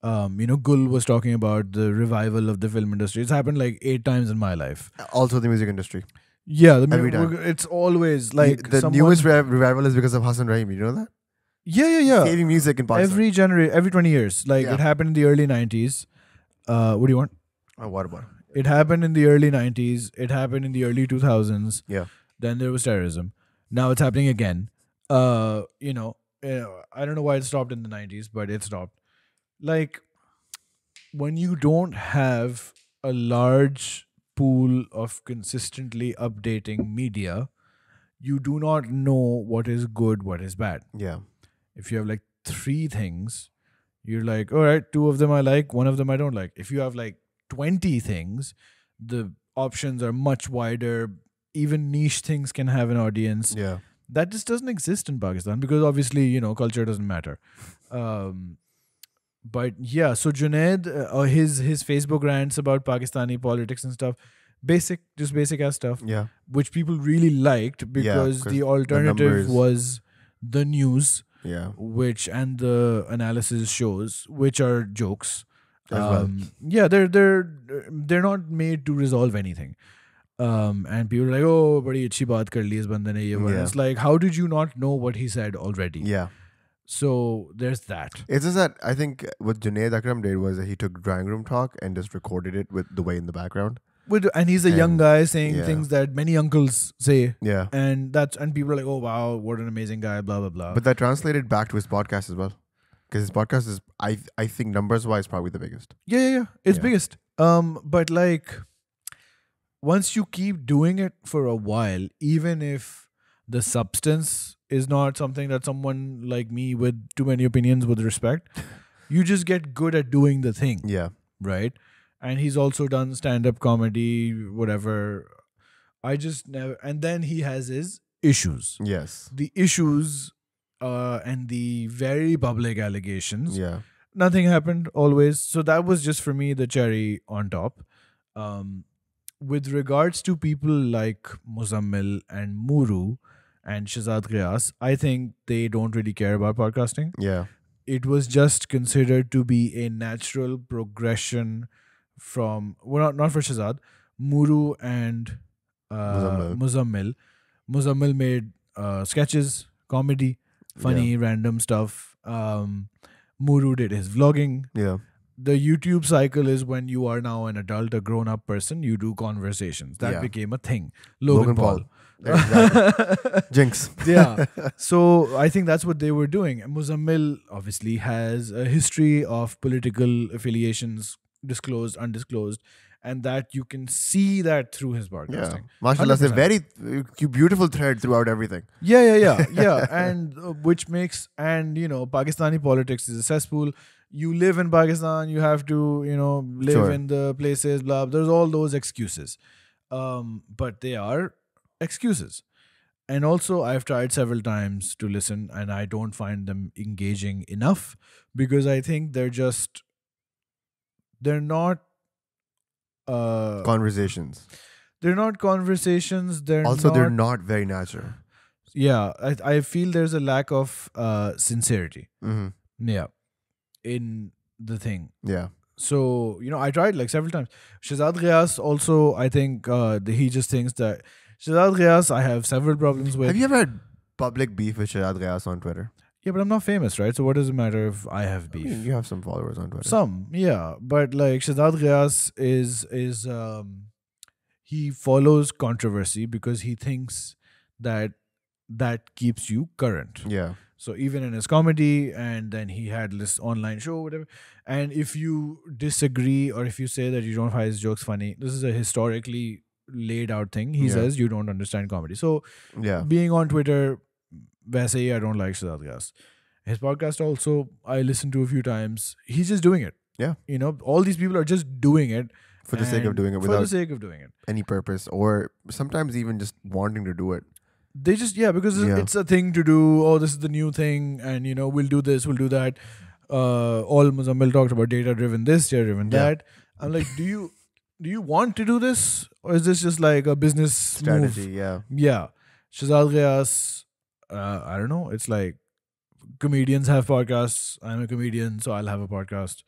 Gul was talking about the revival of the film industry. It's happened like 8 times in my life. Also the music industry. Yeah, every time. It's always like the newest revival is because of Hassan Rahim. You know that? Yeah. Saving music in Pakistan. Every 20 years. Like it happened in the early 90s. What do you want? Water bottle. It happened in the early 90s. It happened in the early 2000s. Yeah. Then there was terrorism. Now it's happening again. I don't know why it stopped in the 90s, but it stopped. Like, when you don't have a large pool of consistently updating media, you do not know what is good, what is bad. Yeah. If you have like 3 things, you're like, all right, 2 of them I like, 1 of them I don't like. If you have like 20 things, the options are much wider. Even niche things can have an audience. Yeah. That just doesn't exist in Pakistan because obviously, culture doesn't matter. But yeah, so Junaid, his Facebook rants about Pakistani politics and stuff, basic ass stuff, Yeah. which people really liked because the alternative was the news, and the analysis shows, which are jokes. Yeah, they're not made to resolve anything. And people are like, oh, badi achhi baat kar li is bande ne ye wo. It's like, how did you not know what he said already? Yeah. So there's that. It's just that I think what Junaid Akram did was that he took drawing room talk and just recorded it with the way in the background. And he's a young guy saying things that many uncles say. Yeah. And people are like, oh wow, what an amazing guy, blah blah blah. But that translated back to his podcast as well. Because his podcast is, I think numbers wise, probably the biggest. Yeah. It's biggest. But like, once you keep doing it for a while, even if the substance is not something that someone like me with too many opinions would respect, you just get good at doing the thing. Yeah. Right? And he's also done stand-up comedy, whatever. I just never... And then he has his issues. Yes. The issues and the very public allegations. Yeah. Nothing happened always. So that was just for me the cherry on top. With regards to people like Muzammil and Muru and Shahzad Ghias, I think they don't really care about podcasting. Yeah. It was just considered to be a natural progression from... Well, not for Shahzad. Muru and Muzammil. Muzammil made sketches, comedy, funny, random stuff. Muru did his vlogging. Yeah. The YouTube cycle is when you are now an adult, a grown-up person, you do conversations. That became a thing. Logan Paul. Exactly. Jinx. Yeah. So I think that's what they were doing. And Muzammil obviously has a history of political affiliations, disclosed, undisclosed, and that you can see that through his podcasting. Yeah. MashaAllah, it's a very beautiful thread throughout everything. Yeah. And which makes, Pakistani politics is a cesspool. You live in Pakistan, you have to, live in the places, blah. There's all those excuses. But they are excuses. And also, I've tried several times to listen, and I don't find them engaging enough because I think they're not conversations. They're not conversations. They're not very natural. Yeah, I feel there's a lack of sincerity. Mm-hmm. Yeah. In the thing. Yeah. So, I tried like several times. Shahzad Ghias also, I think he just thinks that Shahzad Ghias, I have several problems with. Have you ever had public beef with Shahzad Ghias on Twitter? Yeah, but I'm not famous, right? So what does it matter if I have beef? I mean, you have some followers on Twitter. Some, yeah. But like Shahzad Ghias is he follows controversy because he thinks that keeps you current. Yeah. So even in his comedy, and then he had this online show, whatever. And if you disagree or if you say that you don't find his jokes funny, this is a historically laid out thing. He says you don't understand comedy. So being on Twitter, वैसे ही I don't like Shahzad Ghias. His podcast also, I listened to a few times. He's just doing it. Yeah. All these people are just doing it. For the sake of doing it. For the sake of doing it. Any purpose, or sometimes even just wanting to do it. They just, because it's a thing to do. Oh, this is the new thing. And, we'll do this, we'll do that. All Muzammil talked about data-driven this, data-driven that. I'm like, do you want to do this? Or is this just like a business strategy? Move? Yeah. Shahzad Ghias, I don't know. It's like comedians have podcasts. I'm a comedian, so I'll have a podcast.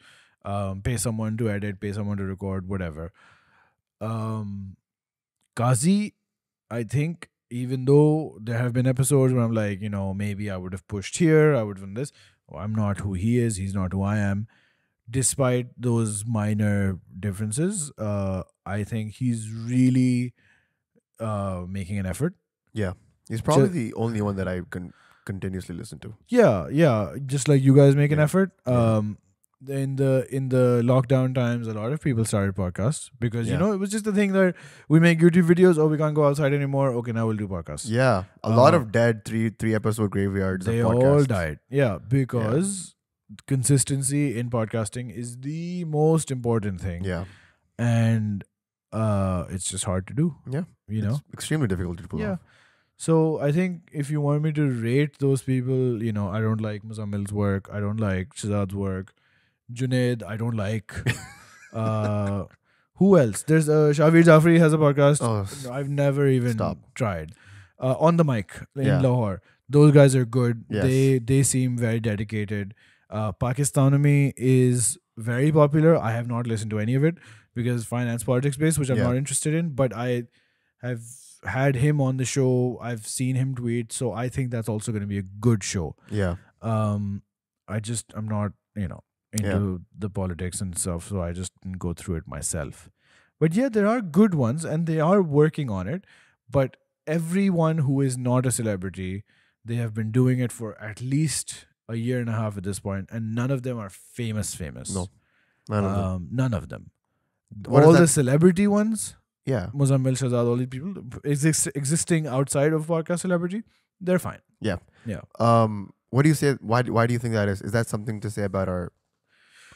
Pay someone to edit, pay someone to record, whatever. Qazi, I think, even though there have been episodes where I'm like, maybe I would have pushed here, I would have done this. I'm not who he is. He's not who I am. despite those minor differences, I think he's really making an effort. Yeah. He's probably the only one that I can continuously listen to. Yeah. Just like you guys make an effort. Yeah. In the lockdown times, a lot of people started podcasts because it was just the thing that we make YouTube videos. Oh, we can't go outside anymore. Okay, now we'll do podcasts. Yeah, a lot of dead three episode graveyards. They all died. Yeah, because consistency in podcasting is the most important thing. Yeah, and it's just hard to do. Yeah, it's extremely difficult to pull off. So I think if you want me to rate those people, I don't like Muzammil's work. I don't like Shazad's work. Junaid, I don't like. Who else? There's Shavir Jafri has a podcast. Oh, I've never even tried. On the mic in Lahore. Those guys are good. Yes. They seem very dedicated. Pakistanomy is very popular. I have not listened to any of it because finance politics based, which I'm not interested in. But I have had him on the show. I've seen him tweet, so I think that's also going to be a good show. Yeah. I'm not into the politics and stuff, so I just didn't go through it myself. But yeah, there are good ones and they are working on it. But everyone who is not a celebrity, they have been doing it for at least a year and a half at this point, and none of them are famous. No, none of them. None of them. What all the celebrity ones, Muzammil, Shazad, all these people existing outside of podcast celebrity, they're fine. Yeah. What do you say? Why do you think that is? Is that something to say about our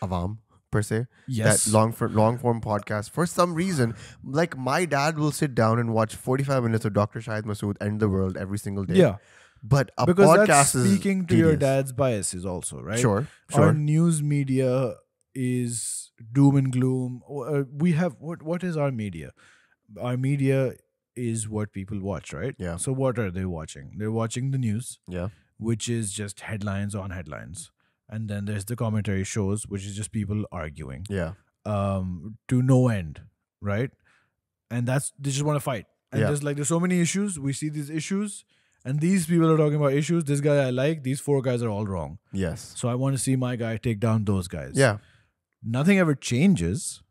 Awam per se? Yes. That long form podcast. For some reason, like my dad will sit down and watch 45 minutes of Dr. Shahid Masood End the World every single day. Yeah. But a because podcast that's is speaking to your dad's biases also, right? Sure. Our news media is doom and gloom. We have what is our media? Our media is what people watch, right? Yeah. So what are they watching? They're watching the news. Yeah. Which is just headlines on headlines. And then there's the commentary shows, which is just people arguing. Yeah. To no end, right? And they just want to fight. And there's so many issues. We see these issues. And these people are talking about issues. This guy I like. These 4 guys are all wrong. Yes. So I want to see my guy take down those guys. Yeah. Nothing ever changes,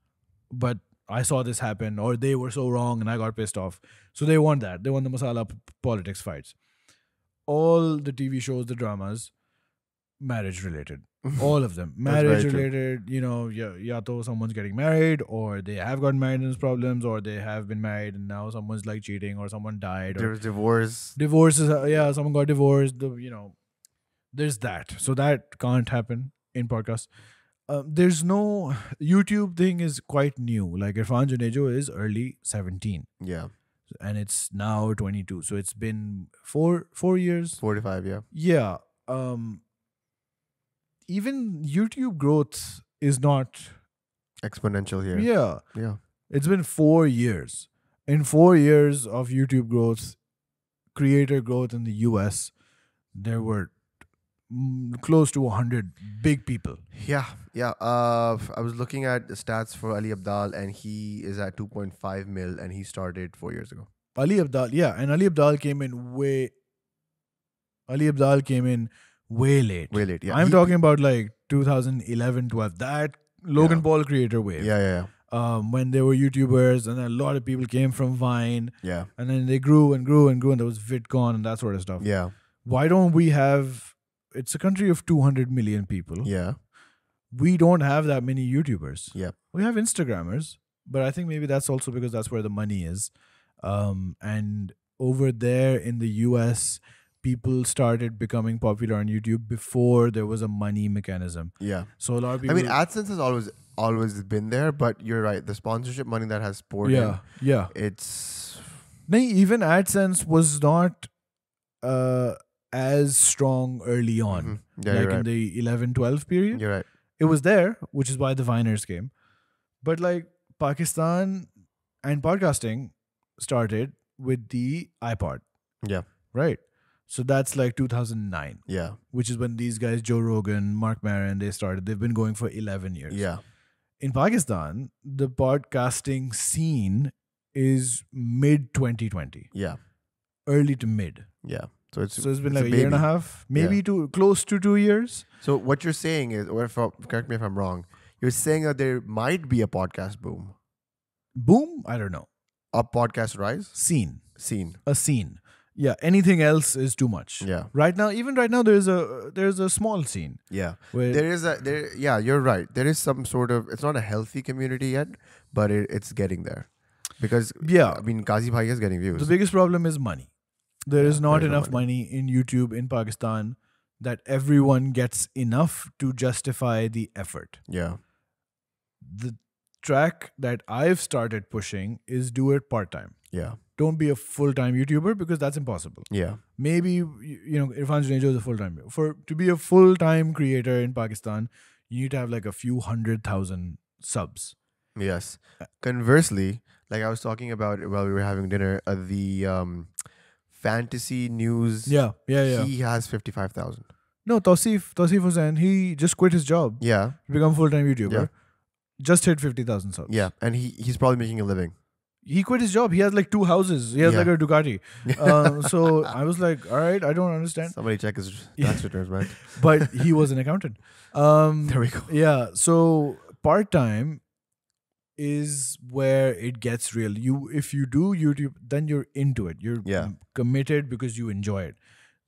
but I saw this happen, or they were so wrong and I got pissed off. So they want that. They want the masala politics fights. All the TV shows, the dramas, marriage related. All of them. Marriage related, ya to someone's getting married, or they have gotten married and there's problems, or they have been married and now someone's like cheating, or someone died. There's divorce. Divorces, someone got divorced. There's that. So that can't happen in podcasts. There's no YouTube thing is quite new. Like Irfan Junejo is early 17. Yeah. And it's now 22. So it's been 4 years. 45, yeah. Yeah. Even YouTube growth is not exponential here. Yeah. Yeah. It's been 4 years. In 4 years of YouTube growth, creator growth in the US, there were close to 100 big people. Yeah. I was looking at the stats for Ali Abdal, and he is at 2.5 mil, and he started 4 years ago. Ali Abdal, and Ali Abdal came in way late. Way late, yeah. I'm talking about like 2011, 12. That Logan Paul creator wave. Yeah. When there were YouTubers and a lot of people came from Vine. Yeah. And then they grew and grew and grew, and there was VidCon and that sort of stuff. Yeah. Why don't we have... It's a country of 200 million people. Yeah. We don't have that many YouTubers. Yeah. We have Instagrammers, but I think maybe that's also because that's where the money is. And over there in the US, people started becoming popular on YouTube before there was a money mechanism. Yeah. So a lot of people... I mean, AdSense has always been there, but you're right. The sponsorship money that has poured in. Yeah. It's... Even AdSense was not... as strong early on, mm-hmm. Yeah, like in the 11-12 period. You're right. It was there, which is why the Viners came. But like Pakistan and podcasting started with the iPod. Yeah. Right. So that's like 2009. Yeah. Which is when these guys, Joe Rogan, Mark Maron, they started. They've been going for 11 years. Yeah. In Pakistan, the podcasting scene is mid 2020. Yeah. Early to mid. Yeah. So it's been like a year and a half, maybe close to 2 years. So what you're saying is, or correct me if I'm wrong, You're saying that there might be a podcast boom. Boom? I don't know. A podcast rise? Scene. A scene. Yeah. Anything else is too much. Yeah. Even right now, there's a small scene. Yeah. Yeah, you're right. There is some sort of, it's not a healthy community yet, but it's getting there. Because, I mean, Qazi Bhai is getting views. The biggest problem is money. There is not enough money in YouTube in Pakistan that everyone gets enough to justify the effort. Yeah. The track that I've started pushing is do it part-time. Yeah. Don't be a full-time YouTuber because that's impossible. Yeah. Maybe, Irfan Junaid is a full-time. To be a full-time creator in Pakistan, you need to have like a few 100,000 subs. Yes. Conversely, like I was talking about while we were having dinner, the fantasy news. Yeah. He has 55,000. No, Tausif Hussain, he just quit his job. Yeah. To become a full-time YouTuber. Yeah. Just hit 50,000 subs. Yeah. And he's probably making a living. He quit his job. He has like 2 houses. He has like a Ducati. So I was like, all right, I don't understand. Somebody check his tax returns, man. But he was an accountant. There we go. Yeah. So part-time is where it gets real. If you do YouTube, then you're into it. You're committed because you enjoy it.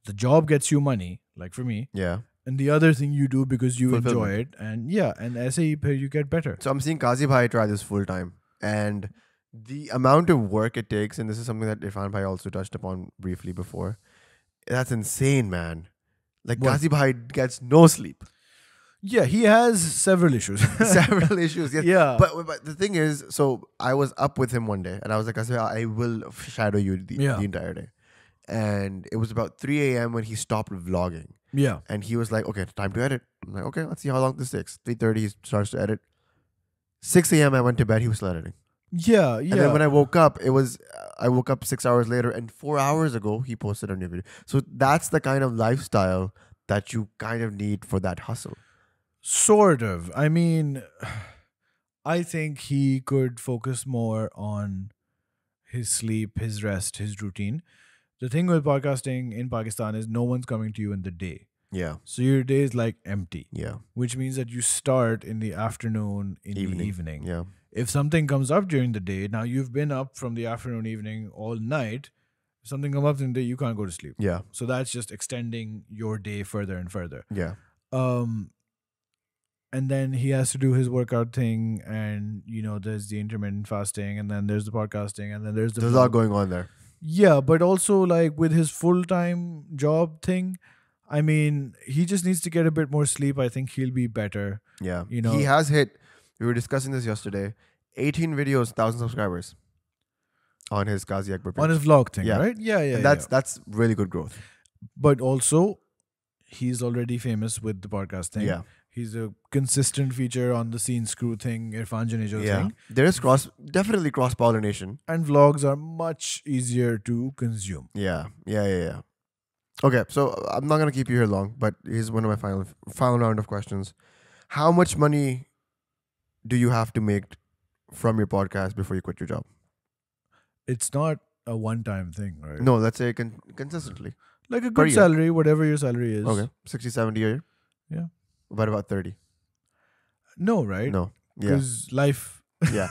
The job gets you money, like for me. Yeah. And the other thing you do because you enjoy it. And as you get better. So I'm seeing Qazi Bhai try this full time. And the amount of work it takes, and this is something that Irfan Bhai also touched upon briefly before, that's insane, man. Like Qazi Bhai gets no sleep. Yeah, he has several issues. Several issues, yes. Yeah. But the thing is, so I was up with him one day and I was like, I will shadow you the entire day. And it was about 3 a.m. when he stopped vlogging. Yeah. And he was like, okay, time to edit. I'm like, okay, let's see how long this takes. 3:30, he starts to edit. 6 a.m. I went to bed, he was still editing. Yeah. And then when I woke up, I woke up 6 hours later, and 4 hours ago, he posted a new video. So that's the kind of lifestyle that you kind of need for that hustle. Sort of. I mean, I think he could focus more on his sleep, his rest, his routine. The thing with podcasting in Pakistan is no one's coming to you in the day. Yeah. So your day is like empty. Yeah. Which means that you start in the afternoon, the evening. Yeah. If something comes up during the day, now you've been up from the afternoon, evening, all night. If something comes up in the day, you can't go to sleep. Yeah. So that's just extending your day further and further. Yeah. And then he has to do his workout thing, and there's the intermittent fasting, and then there's the podcasting, and then there's a lot going on there. Yeah, but also like with his full-time job thing, I mean, he just needs to get a bit more sleep. I think he'll be better. Yeah. He has hit, we were discussing this yesterday, 18 videos, 1,000 subscribers on his Qazi Akbar page. On his vlog thing, right? Yeah. And that's really good growth. But also, he's already famous with the podcast thing. Yeah. He's a consistent feature on the Scene Screw thing, Irfan Junaid thing. There is definitely cross-pollination. And vlogs are much easier to consume. Yeah. Okay, so I'm not going to keep you here long, but here's one of my final round of questions. How much money do you have to make from your podcast before you quit your job? It's not a one-time thing, right? No, let's say consistently. Like a good salary, whatever your salary is. Okay, 60, 70 a year? Yeah. What about 30? No, right? No. Yeah. Because life... Yeah.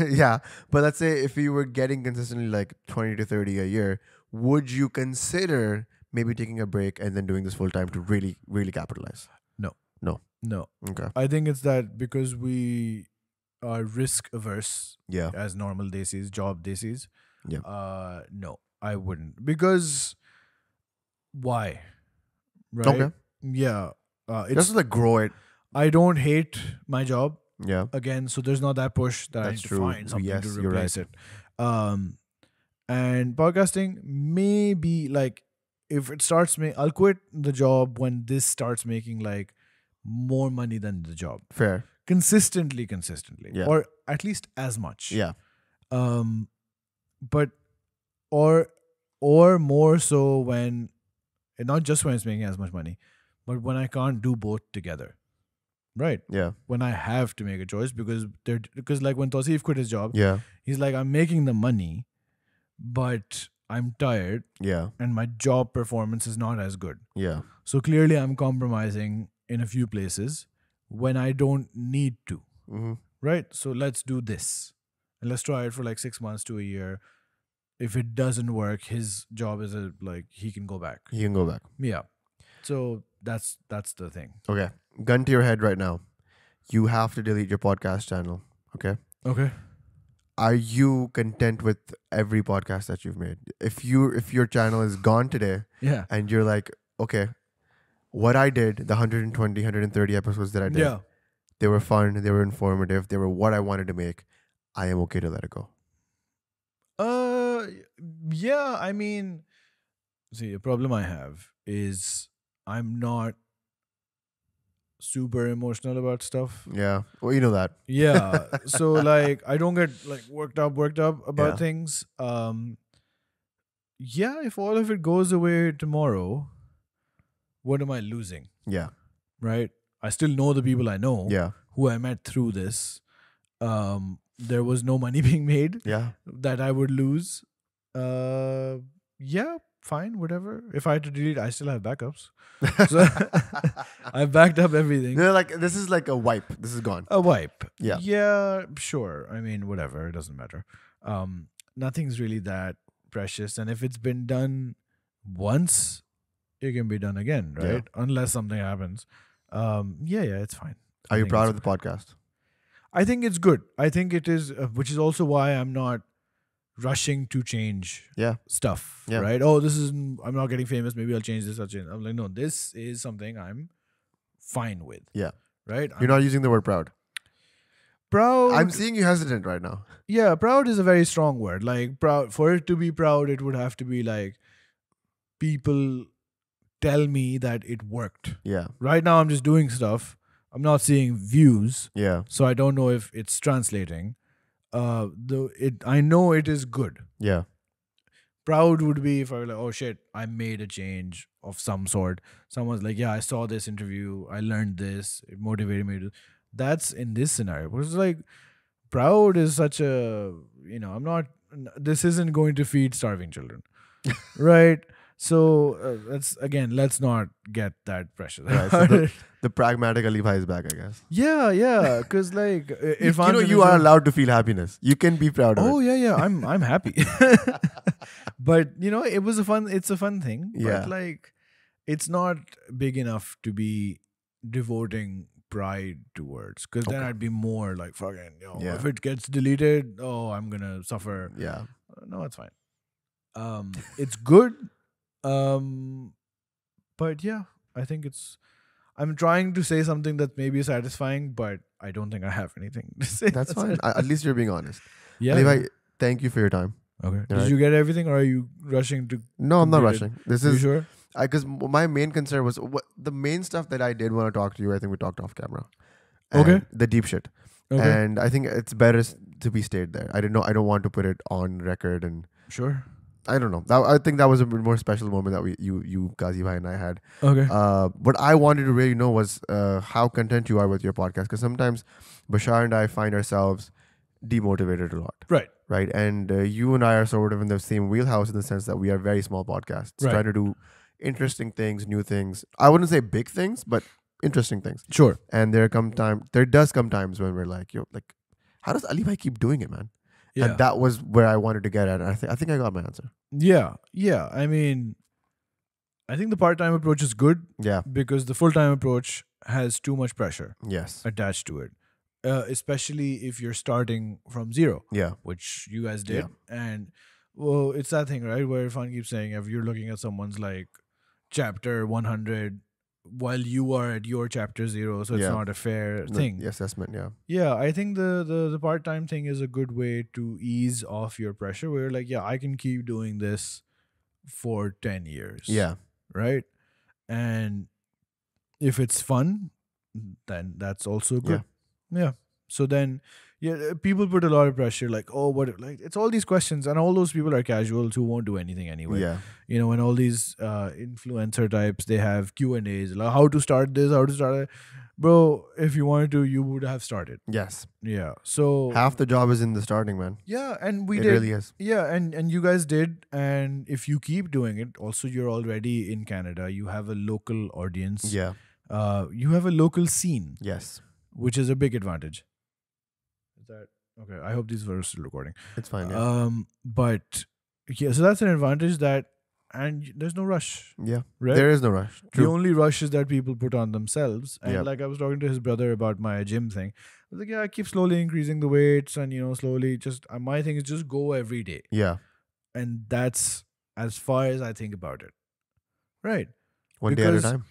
Yeah. But let's say if you were getting consistently like 20 to 30 a year, would you consider maybe taking a break and then doing this full time to really, really capitalize? No. Okay. I think it's that because we are risk averse as normal desis, job desis. Yeah. No, I wouldn't. Because why? Right? Okay. Yeah. It's just like grow it. I don't hate my job. Yeah. Again, so there's not that push that I need to find something to replace it. And podcasting maybe like if it starts I'll quit the job when this starts making like more money than the job. Fair. Consistently. Yeah. Or at least as much. Yeah. But or more so when not just when it's making as much money, but when I can't do both together. Right. Yeah. When I have to make a choice because like when Tausif quit his job, he's like, I'm making the money, but I'm tired. Yeah. And my job performance is not as good. Yeah. So clearly I'm compromising in a few places, when I don't need to. Mm-hmm. Right? So let's do this. And let's try it for like 6 months to a year. If it doesn't work, his job is he can go back. He can go back. Yeah. So that's the thing. Okay. Gun to your head right now. You have to delete your podcast channel. Okay. Okay. Are you content with every podcast that you've made? If your channel is gone today, yeah, and you're like, okay, what I did, the 120, 130 episodes that I did, they were fun, they were informative, they were what I wanted to make. I am okay to let it go. Yeah, I mean, see, a problem I have is I'm not super emotional about stuff. Yeah. Well, you know that. Yeah. So like I don't get like worked up about things. Yeah, if all of it goes away tomorrow, what am I losing? Yeah. Right? I still know the people I know. Yeah. Who I met through this. There was no money being made. Yeah. That I would lose. Yeah, fine, whatever. If I had to delete, I still have backups. So I've backed up everything. They're like, this is like a wipe. This is gone. A wipe. Yeah. Yeah, sure. I mean, whatever. It doesn't matter. Nothing's really that precious. And if it's been done once, it can be done again, right? Yeah. Unless something happens. Yeah, it's fine. Are you proud of the podcast? I think it's good. I think it is, which is also why I'm not rushing to change stuff, right? Oh, I'm not getting famous. Maybe I'll change this. I'm like, no, this is something I'm fine with. Yeah. Right? You're not using the word proud. Proud. I'm seeing you hesitant right now. Yeah, proud is a very strong word. Like proud, for it to be proud, it would have to be like people tell me that it worked. Yeah. Right now I'm just doing stuff. I'm not seeing views. Yeah. So I don't know if it's translating. I know it is good. Yeah. Proud would be if I were like, oh shit, I made a change of some sort. Someone's like, yeah, I saw this interview, I learned this, it motivated me to. That's in this scenario. But it's like, proud is such a, this isn't going to feed starving children, right? So let's not get that pressure. Right, so the pragmatic Ali Bhai is back, I guess. Yeah, because like if you are allowed to feel happiness, you can be proud of it. Oh yeah, I'm happy. But it's a fun thing. Yeah. But like, it's not big enough to be devoting pride towards. Because then I'd be more like fucking. If it gets deleted, I'm gonna suffer. Yeah. No, it's fine. It's good. But yeah, I think I'm trying to say something that may be satisfying, but I don't think I have anything to say. That's fine. At least you're being honest. Yeah. Ali Bhai, thank you for your time. Okay. Did you get everything, or are you rushing to? No, I'm not rushing. This is sure? Because my main concern was the main stuff that I did want to talk to you. I think we talked off camera. Okay. The deep shit. Okay. And I think it's better to be stayed there. I don't want to put it on record and. Sure. I don't know. I think that was a more special moment that you Qazi Bhai and I had. Okay. What I wanted to really know was how content you are with your podcast. Because sometimes Bashaar and I find ourselves demotivated a lot. Right. And you and I are sort of in the same wheelhouse in the sense that we are very small podcasts. Right. Trying to do interesting things, new things. I wouldn't say big things, but interesting things. Sure. And there does come times when we're like, how does Ali Bhai keep doing it, man? Yeah. And that was where I wanted to get at. I think I got my answer. Yeah. I mean, I think the part-time approach is good. Yeah. Because the full-time approach has too much pressure. Yes. Attached to it. Especially if you're starting from zero. Yeah. Which you guys did. Yeah. And well, it's that thing, right? Where Irfan keeps saying if you're looking at someone's like chapter 100 while you are at your chapter 0, so it's not a fair thing. The assessment, yeah. Yeah, I think the part-time thing is a good way to ease off your pressure where you're like, I can keep doing this for 10 years. Yeah. Right? And if it's fun, then that's also good. Yeah. So then, people put a lot of pressure like, it's all these questions, and all those people are casuals who won't do anything anyway. Yeah. When all these influencer types, they have Q&As, like how to start this, how to start it. Bro, if you wanted to, you would have started. Yes. Yeah. So half the job is in the starting, man. Yeah, and we it did. It really is. Yeah, and you guys did, and if you keep doing it, also you're already in Canada. You have a local audience. Yeah. you have a local scene. Yes. Which is a big advantage. Is that okay? I hope these were still recording. It's fine. Yeah. But yeah, so that's an advantage and there's no rush. Yeah. Right? There is no rush. True. The only rush is that people put on themselves. And Yep. I was talking to his brother about my gym thing. I was like, yeah, I keep slowly increasing the weights and, slowly just, my thing is just go every day. Yeah. And that's as far as I think about it. Right. One day at a time.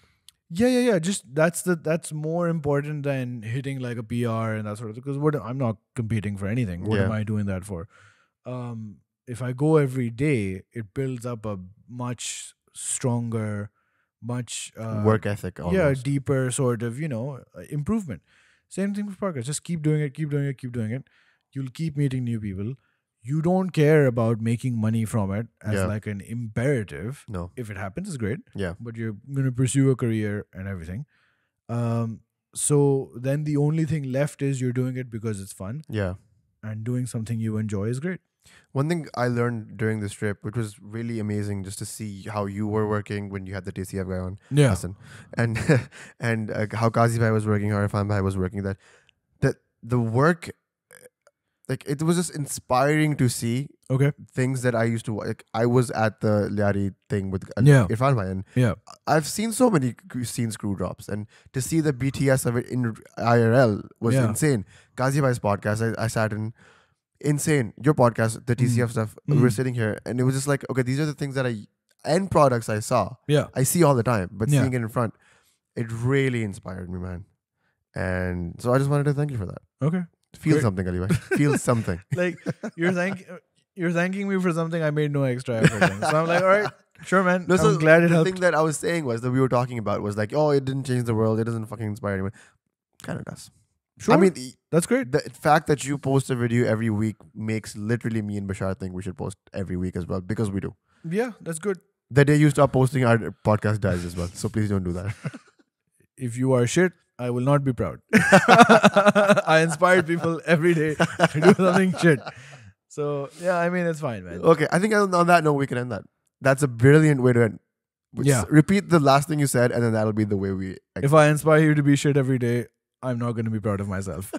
Yeah. Just that's more important than hitting like a PR and that sort of, because I'm not competing for anything. What am I doing that for? If I go every day, it builds up a much stronger, much work ethic. Almost. Deeper sort of improvement. Same thing with podcast. Just keep doing it. You'll keep meeting new people. You don't care about making money from it as like an imperative. No. If it happens, it's great. Yeah. But you're going to pursue a career and everything. So then the only thing left is you're doing it because it's fun. Yeah. And doing something you enjoy is great. One thing I learned during this trip, which was really amazing, just to see how you were working when you had the TCF guy on, Hassan, and how Qazi bhai was working, how Irfan bhai was working, that the work, like it was just inspiring to see. Okay. Things that I used to like. I was at the Liari thing with Irfan bhai, and I've seen so many screw drops, and to see the BTS of it in IRL was insane. Qazi bhai's podcast, I sat in. Insane. Your podcast, the TCF stuff, we're sitting here and it was just like, okay, these are the things that end products I saw. Yeah. I see all the time, but seeing it in front, it really inspired me, man. And so I just wanted to thank you for that. Okay. Feel something, Ali bhai. Feel something. Like you're thanking me for something I made no extra effort in. So I'm like, all right, sure, man. No, I'm glad it helped. The thing that I was saying was that we were talking about was like, oh, it didn't change the world. It doesn't fucking inspire anyone. Kind of does. Sure. I mean, that's great. The fact that you post a video every week makes literally me and Bashaar think we should post every week as well, because we do. Yeah, that's good. The day you stop posting, our podcast dies as well. So please don't do that. If you are shit, I will not be proud. I inspired people every day to do something shit. So yeah, I mean, it's fine, man. Okay, I think on that note we can end that. That's a brilliant way to end. Yeah. Repeat the last thing you said, and then that'll be the way we. If I inspire you to be shit every day, I'm not going to be proud of myself.